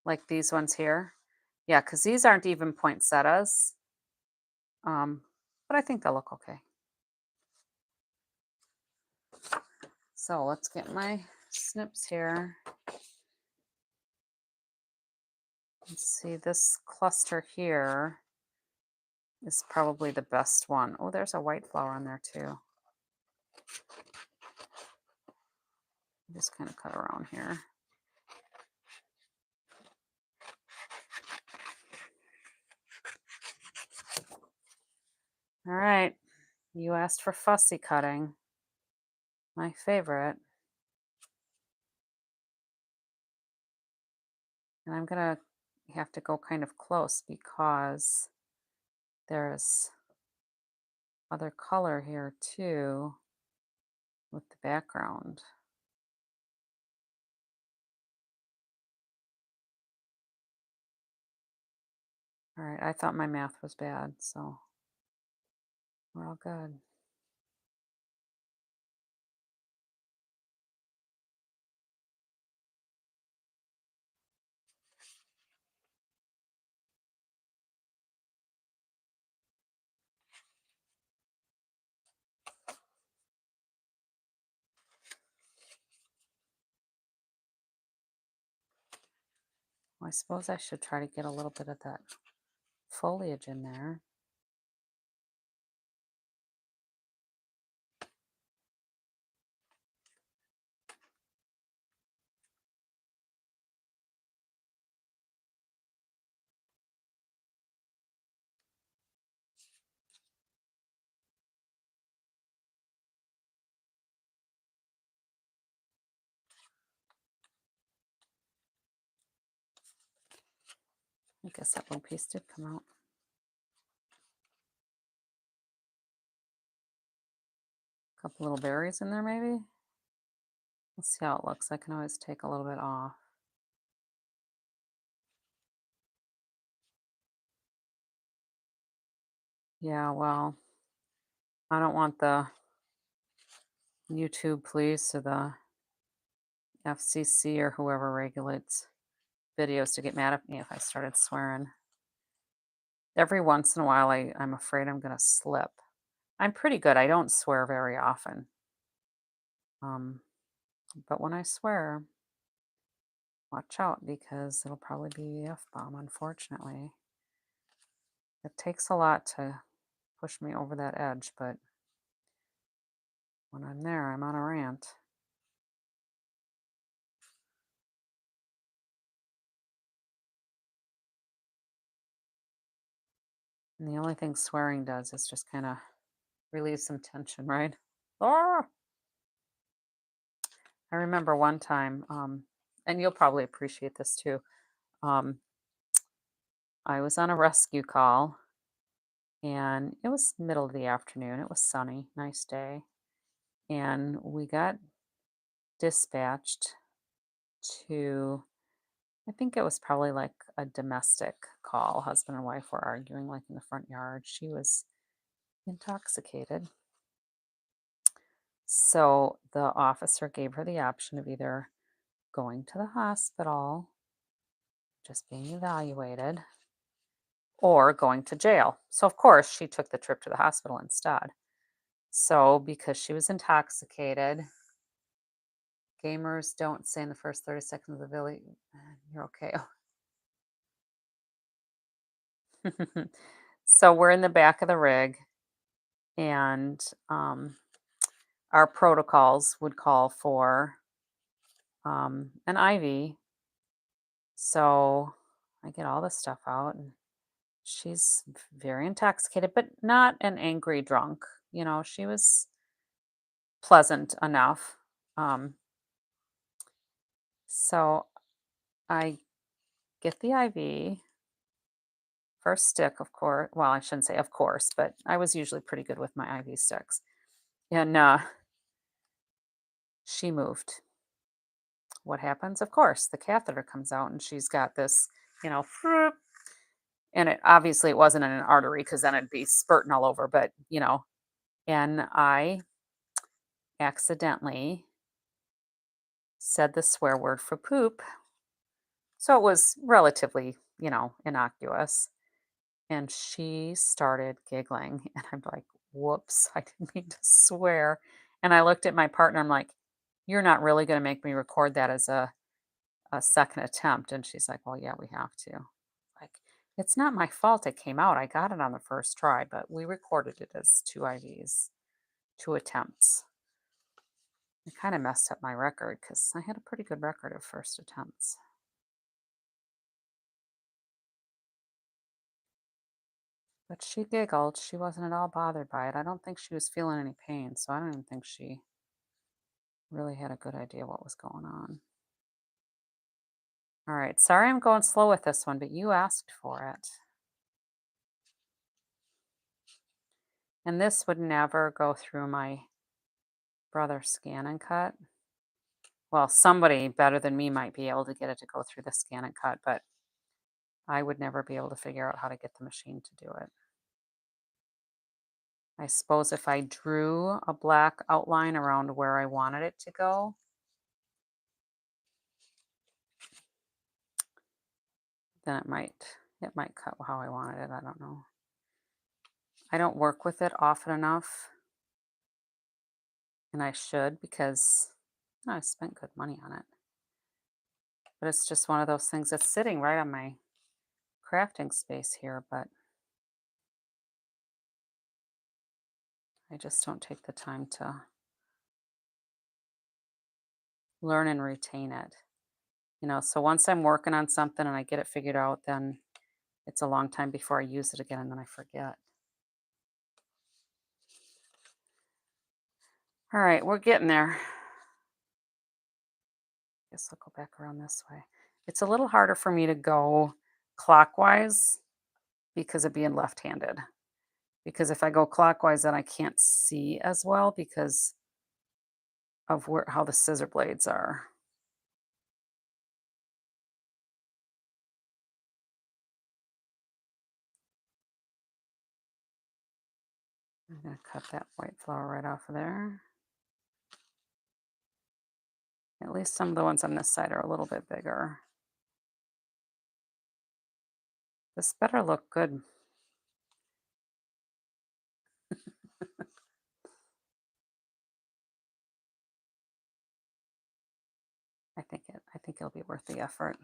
[SPEAKER 1] like these ones here. Yeah, because these aren't even poinsettias. But I think they'll look okay. So let's get my snips here. Let's see, this cluster here is probably the best one. Oh, there's a white flower on there too. Just kind of cut around here. All right, you asked for fussy cutting. My favorite. And I'm gonna have to go kind of close because there's other color here too with the background. All right, I thought my math was bad, so we're all good. Well, I suppose I should try to get a little bit of that foliage in there. I guess that little piece did come out. A couple little berries in there maybe. Let's see how it looks. I can always take a little bit off. Yeah, well, I don't want the YouTube police or the FCC or whoever regulates videos to get mad at me if I started swearing. Every once in a while, I'm afraid I'm going to slip. I'm pretty good. I don't swear very often. But when I swear, watch out because it'll probably be the F-bomb, unfortunately. It takes a lot to push me over that edge, but when I'm there, I'm on a rant. And the only thing swearing does is just kind of relieve some tension, right? Ah! I remember one time, and you'll probably appreciate this too. Um, I was on a rescue call and it was middle of the afternoon. It was sunny, nice day. And we got dispatched to, I think it was probably like a domestic call. Husband and wife were arguing like in the front yard. She was intoxicated. So the officer gave her the option of either going to the hospital, just being evaluated, or going to jail. So, of course, she took the trip to the hospital instead. So, because she was intoxicated, gamers don't say in the first 30 seconds of the video, you're okay. So, we're in the back of the rig, and our protocols would call for an IV. So I get all this stuff out, and she's very intoxicated, but not an angry drunk. She was pleasant enough. Um, so I get the IV, first stick, of course. Well, I shouldn't say of course, but I was usually pretty good with my IV sticks. And she moved. What happens? Of course, the catheter comes out, and she's got this, and it wasn't in an artery because then it'd be spurting all over, but and I accidentally said the swear word for poop. So it was relatively, innocuous. And she started giggling. And I'm like, whoops, I didn't mean to swear. And I looked at my partner. I'm like, you're not really going to make me record that as a second attempt. And she's like, well, yeah, we have to. Like, it's not my fault it came out. I got it on the first try, but we recorded it as two IVs, two attempts. It kind of messed up my record because I had a pretty good record of first attempts. But she giggled. She wasn't at all bothered by it. I don't think she was feeling any pain, so I don't even think she really had a good idea what was going on. All right, sorry I'm going slow with this one, but you asked for it. And this would never go through my brother's scan and cut. Well, somebody better than me might be able to get it to go through the scan and cut, but I would never be able to figure out how to get the machine to do it. I suppose if I drew a black outline around where I wanted it to go, then it might cut how I wanted it. I don't know. I don't work with it often enough, and I should because I spent good money on it. But it's just one of those things that's sitting right on my crafting space here, but I just don't take the time to learn and retain it. So once I'm working on something and I get it figured out, then it's a long time before I use it again and then I forget. All right, we're getting there. Guess I'll go back around this way. It's a little harder for me to go clockwise because of being left-handed. Because if I go clockwise, then I can't see as well because of how the scissor blades are. I'm going to cut that white flower right off of there. At least some of the ones on this side are a little bit bigger. This better look good. I think it'll be worth the effort.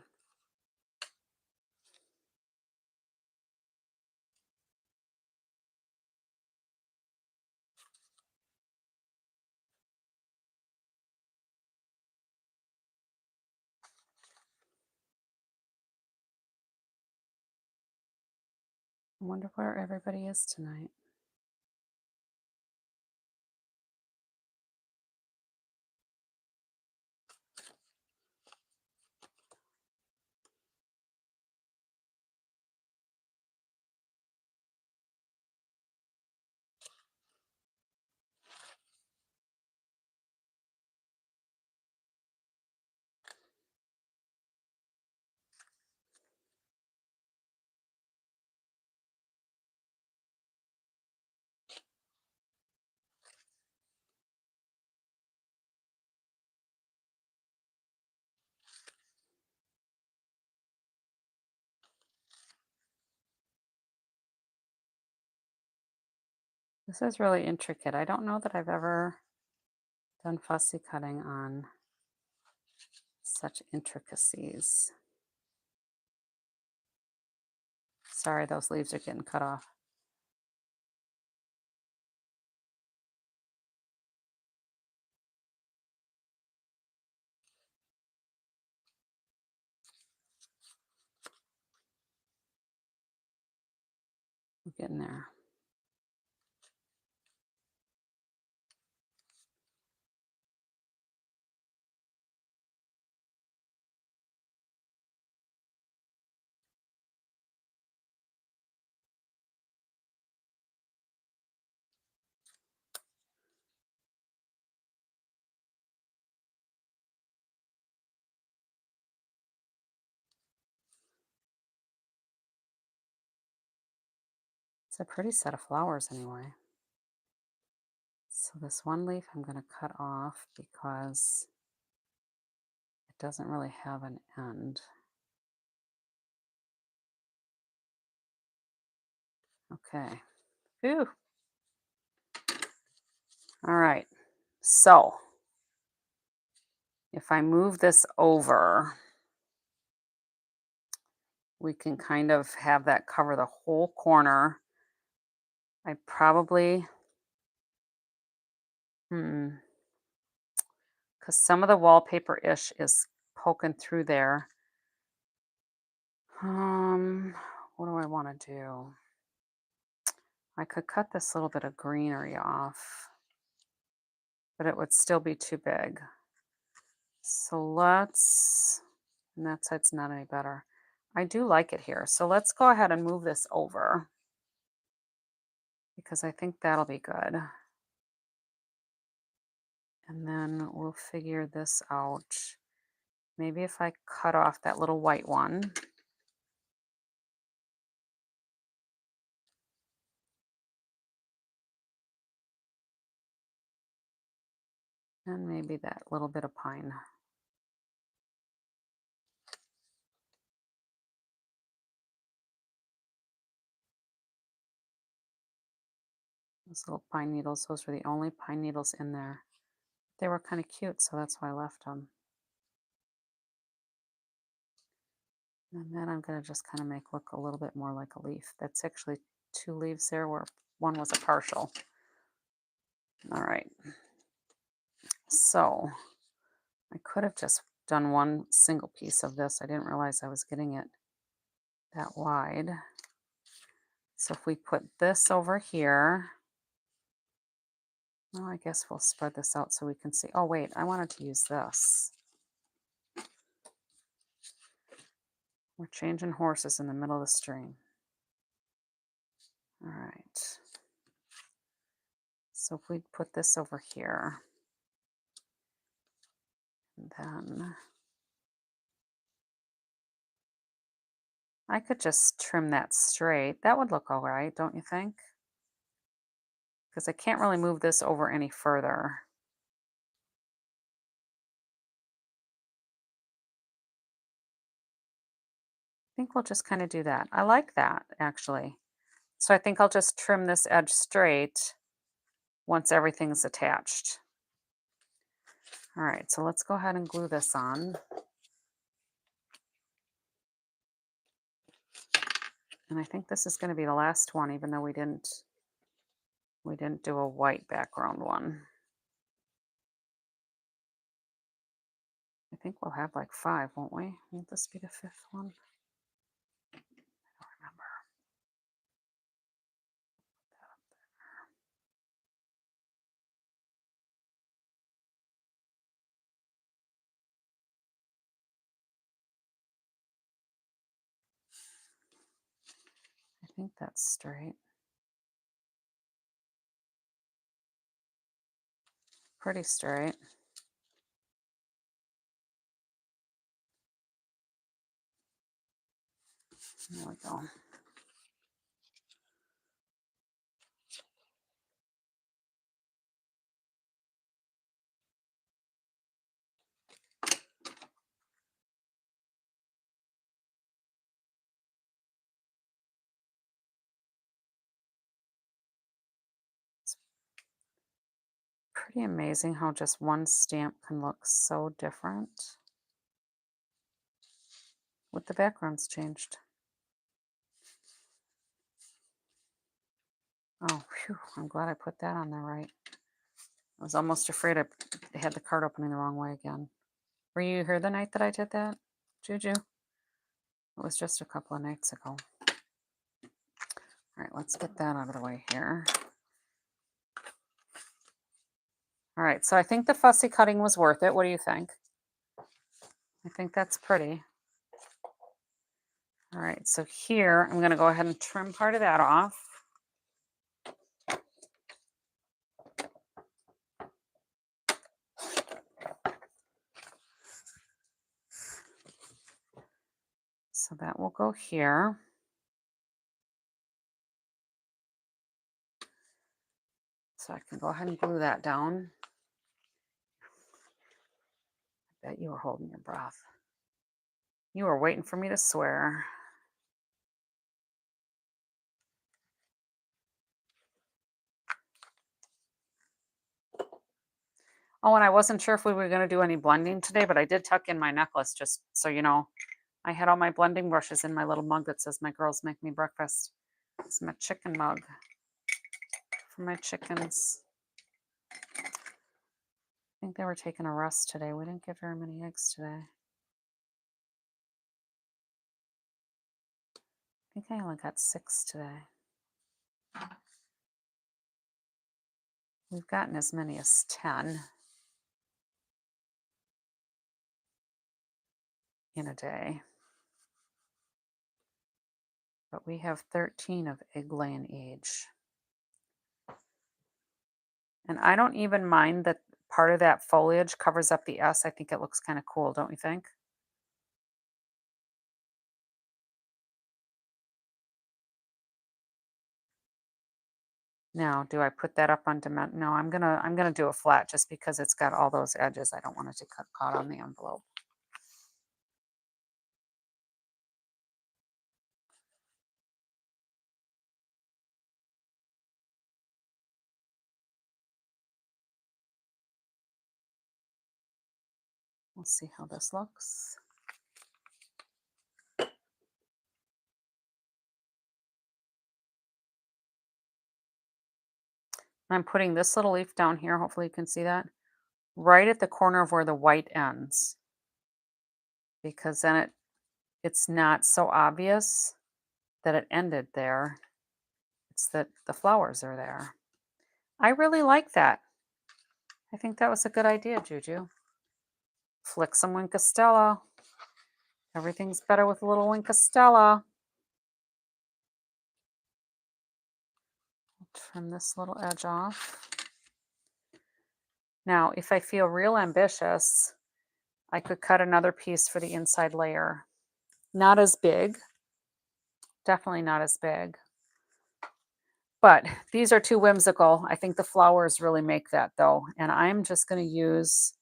[SPEAKER 1] I wonder where everybody is tonight. This is really intricate. I don't know that I've ever done fussy cutting on such intricacies. Sorry, those leaves are getting cut off. getting there. It's a pretty set of flowers anyway. So this one leaf I'm going to cut off because it doesn't really have an end. Okay. Phew. All right. So if I move this over, we can kind of have that cover the whole corner. I probably, because some of the wallpaper-ish is poking through there. What do I want to do? I could cut this little bit of greenery off, but it would still be too big. So let's, and that side's not any better. I do like it here. So let's go ahead and move this over because I think that'll be good. And then we'll figure this out. Maybe if I cut off that little white one. And maybe that little bit of pine. Those little pine needles, those were the only pine needles in there. They were kind of cute, so that's why I left them. And then I'm going to just kind of make look a little bit more like a leaf. That's actually 2 leaves there where one was a partial. All right. So I could have just done one single piece of this. I didn't realize I was getting it that wide. So if we put this over here, well, I guess we'll spread this out so we can see. Oh, wait, I wanted to use this. We're changing horses in the middle of the stream. All right. So if we put this over here, and then I could just trim that straight. That would look all right, don't you think? Because I can't really move this over any further. I think we'll just kind of do that. I like that, actually. So I think I'll just trim this edge straight once everything's attached. All right, so let's go ahead and glue this on. And I think this is going to be the last one, even though we didn't do a white background one. I think we'll have like 5, won't we? Won't this be the 5th one? I don't remember. I think that's straight. Pretty straight. There we go. It's pretty amazing how just one stamp can look so different with the backgrounds changed. Oh, phew, I'm glad I put that on there right. I was almost afraid I had the card opening the wrong way again. Were you here the night that I did that, Juju? It was just a couple of nights ago. All All right, let's get that out of the way here. All right, so I think the fussy cutting was worth it. What do you think? I think that's pretty. All right, so here I'm going to go ahead and trim part of that off. So that will go here. So I can go ahead and glue that down. I bet you were holding your breath. You were waiting for me to swear. Oh, and I wasn't sure if we were going to do any blending today, but I did tuck in my necklace just so you know. I had all my blending brushes in my little mug that says my girls make me breakfast. It's my chicken mug for my chickens. I think they were taking a rest today. We didn't get very many eggs today. I think I only got 6 today. We've gotten as many as 10 in a day. But we have 13 of egg laying age. And I don't even mind that part of that foliage covers up the S. I think it looks kind of cool, don't you think? Now, do I put that up on dimension? No, I'm gonna do a flat just because it's got all those edges. I don't want it to cut caught on the envelope. We'll see how this looks. I'm putting this little leaf down here. Hopefully you can see that. Right at the corner of where the white ends. Because then it's not so obvious that it ended there. It's that the flowers are there. I really like that. I think that was a good idea, Juju. Flick some Wink of Stella. Everything's better with a little Wink of Stella. Trim this little edge off. Now, if I feel real ambitious, I could cut another piece for the inside layer. Not as big. Definitely not as big. But these are too whimsical. I think the flowers really make that though. And I'm just going to use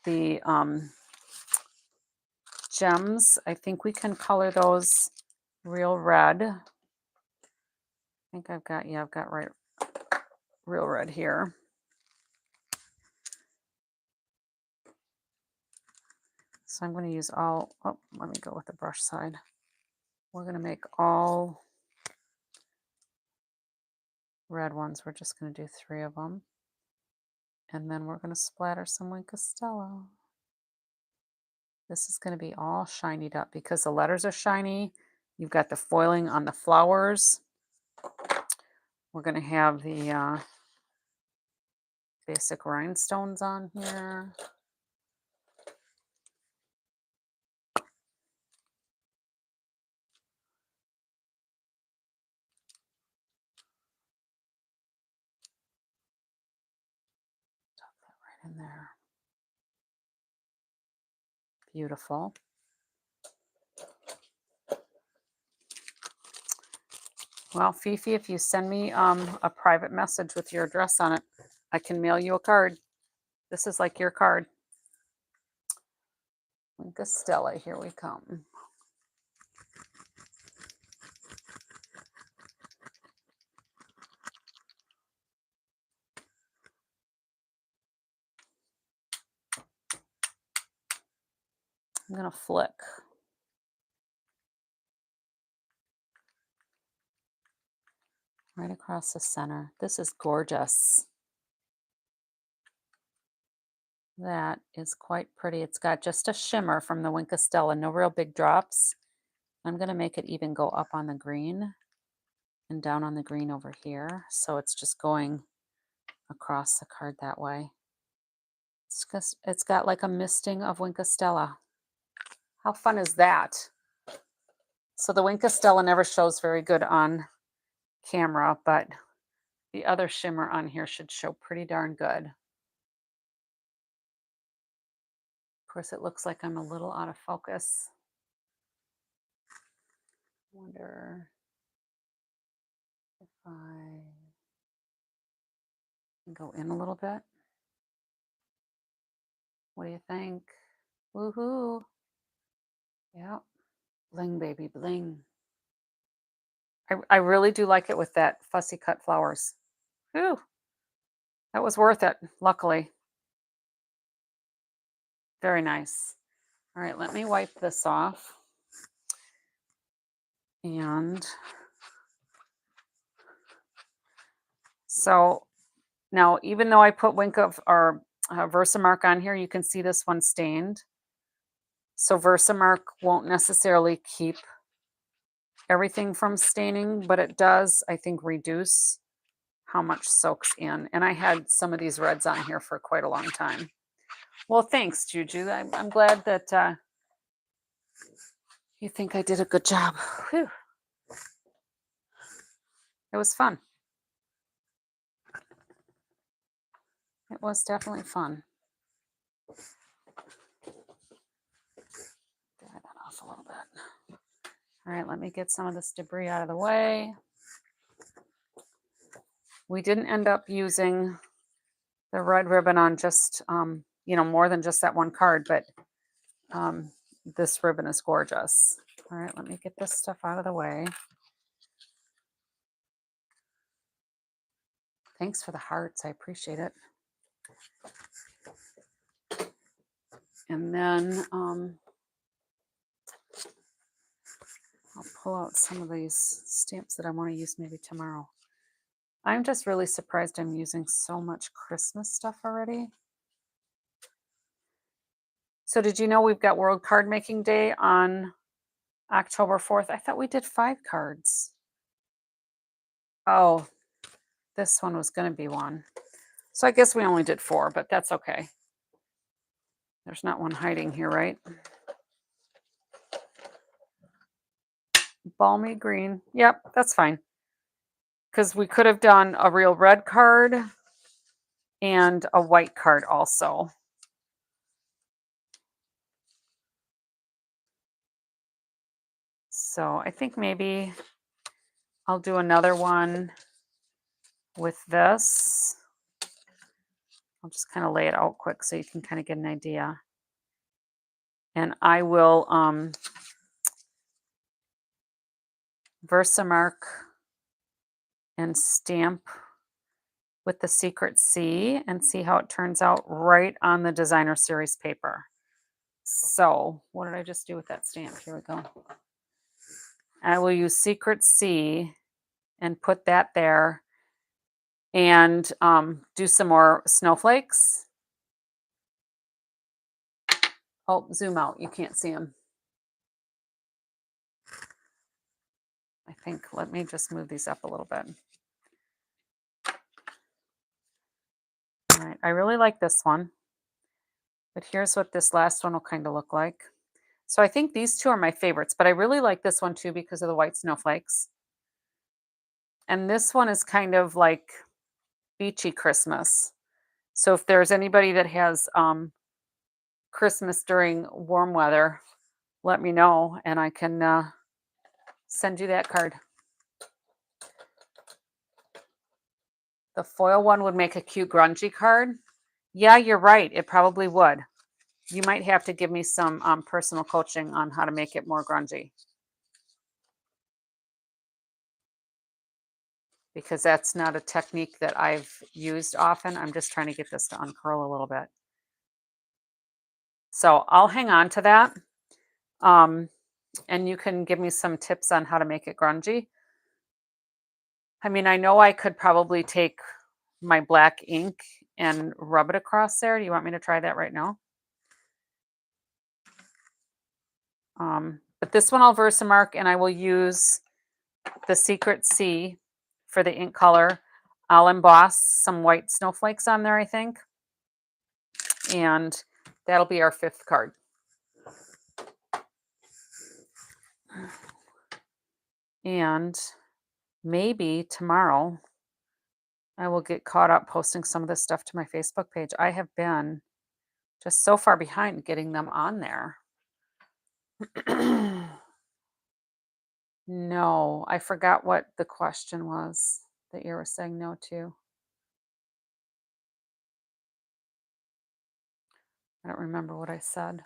[SPEAKER 1] the gems. I think we can color those real red. I think I've got real red here. So I'm going to use all, let me go with the brush side. We're going to make all red ones. We're just going to do 3 of them. And then we're going to splatter some Wink of Stella. This is going to be all shinied up because the letters are shiny. You've got the foiling on the flowers. We're going to have the basic rhinestones on here. Tuck that right in there. Beautiful. Well, Fifi, if you send me a private message with your address on it, I can mail you a card. This is like your card. Wink of Stella, here we come. I'm going to flick. Right across the center. This is gorgeous. That is quite pretty. It's got just a shimmer from the Wink of Stella, no real big drops. I'm going to make it even go up on the green. and down on the green over here. So it's just going across the card that way. It's got like a misting of Wink Stella. How fun is that? So the Wink Stella never shows very good on camera, but the other shimmer on here should show pretty darn good. Of course, it looks like I'm a little out of focus. I wonder if I can go in a little bit. What do you think? Woohoo! Yep. Bling, baby, bling. I really do like it with that fussy cut flowers. Whew. That was worth it, luckily. Very nice. All right, let me wipe this off. And so now, even though I put Versamark on here, you can see this one stained. So Versamark won't necessarily keep everything from staining, but it does, I think, reduce how much soaks in. And I had some of these reds on here for quite a long time. Well, thanks, Juju. I'm glad that you think I did a good job. Whew. It was fun. It was definitely fun. Dry that off a little bit. All right, let me get some of this debris out of the way. We didn't end up using the red ribbon on just, more than just that one card, but this ribbon is gorgeous. All right, let me get this stuff out of the way. Thanks for the hearts. I appreciate it. And then I'll pull out some of these stamps that I want to use maybe tomorrow. I'm just really surprised I'm using so much Christmas stuff already. So did you know we've got World Card Making Day on October 4th? I thought we did 5 cards. Oh, this one was going to be one. So I guess we only did 4, but that's okay. There's not one hiding here, right? Balmy green. Yep, that's fine. Because we could have done a real red card and a white card also. So I think maybe I'll do another one with this. I'll just kind of lay it out quick so you can kind of get an idea. And I will Versamark and stamp with the Secret C and see how it turns out right on the designer series paper. So what did I just do with that stamp? Here we go. I will use Secret C and put that there and do some more snowflakes. Oh, zoom out. You can't see them. I think, let me just move these up a little bit. All right, I really like this one. But here's what this last one will kind of look like. So I think these two are my favorites, but I really like this one too because of the white snowflakes. And this one is kind of like beachy Christmas. So if there's anybody that has Christmas during warm weather, let me know and I can send you that card. The foil one would make a cute grungy card. Yeah, you're right. It probably would. You might have to give me some personal coaching on how to make it more grungy. Because that's not a technique that I've used often. I'm just trying to get this to uncurl a little bit. So I'll hang on to that. And you can give me some tips on how to make it grungy. I mean, I know I could probably take my black ink and rub it across there. Do you want me to try that right now? But this one I'll Versamark and I will use the Secret C for the ink color. I'll emboss some white snowflakes on there, I think. And that'll be our 5th card. And maybe tomorrow I will get caught up posting some of this stuff to my Facebook page. I have been just so far behind getting them on there. No, I forgot what the question was that you were saying no to. I don't remember what I said.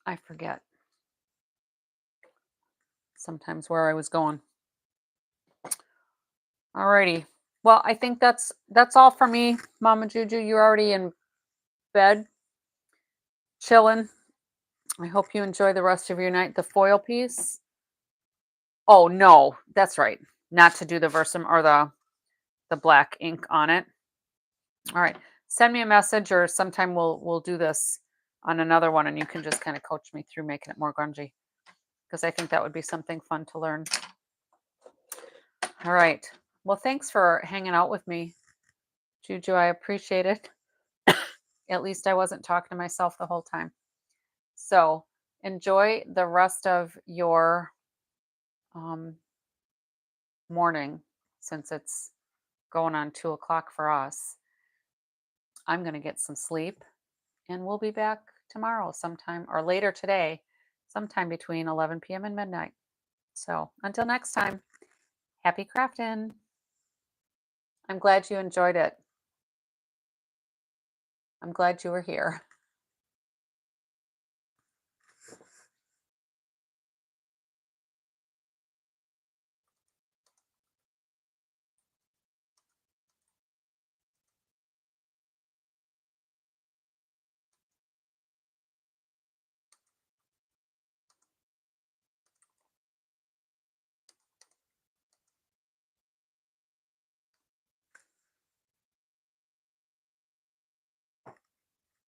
[SPEAKER 1] I forget sometimes where I was going. Alrighty. Well, I think that's all for me, Mama Juju. You're already in bed, chilling. I hope you enjoy the rest of your night. The foil piece. Oh no, that's right. Not to do the versum or the black ink on it. All right. Send me a message, or sometime we'll do this on another one, and you can just kind of coach me through making it more grungy, because I think that would be something fun to learn. All right. Well, thanks for hanging out with me, Juju. I appreciate it. At least I wasn't talking to myself the whole time. So enjoy the rest of your morning, since it's going on 2 o'clock for us. I'm going to get some sleep, and we'll be back tomorrow sometime, or later today, sometime between 11 p.m. and midnight. So until next time, happy crafting. I'm glad you enjoyed it. I'm glad you were here.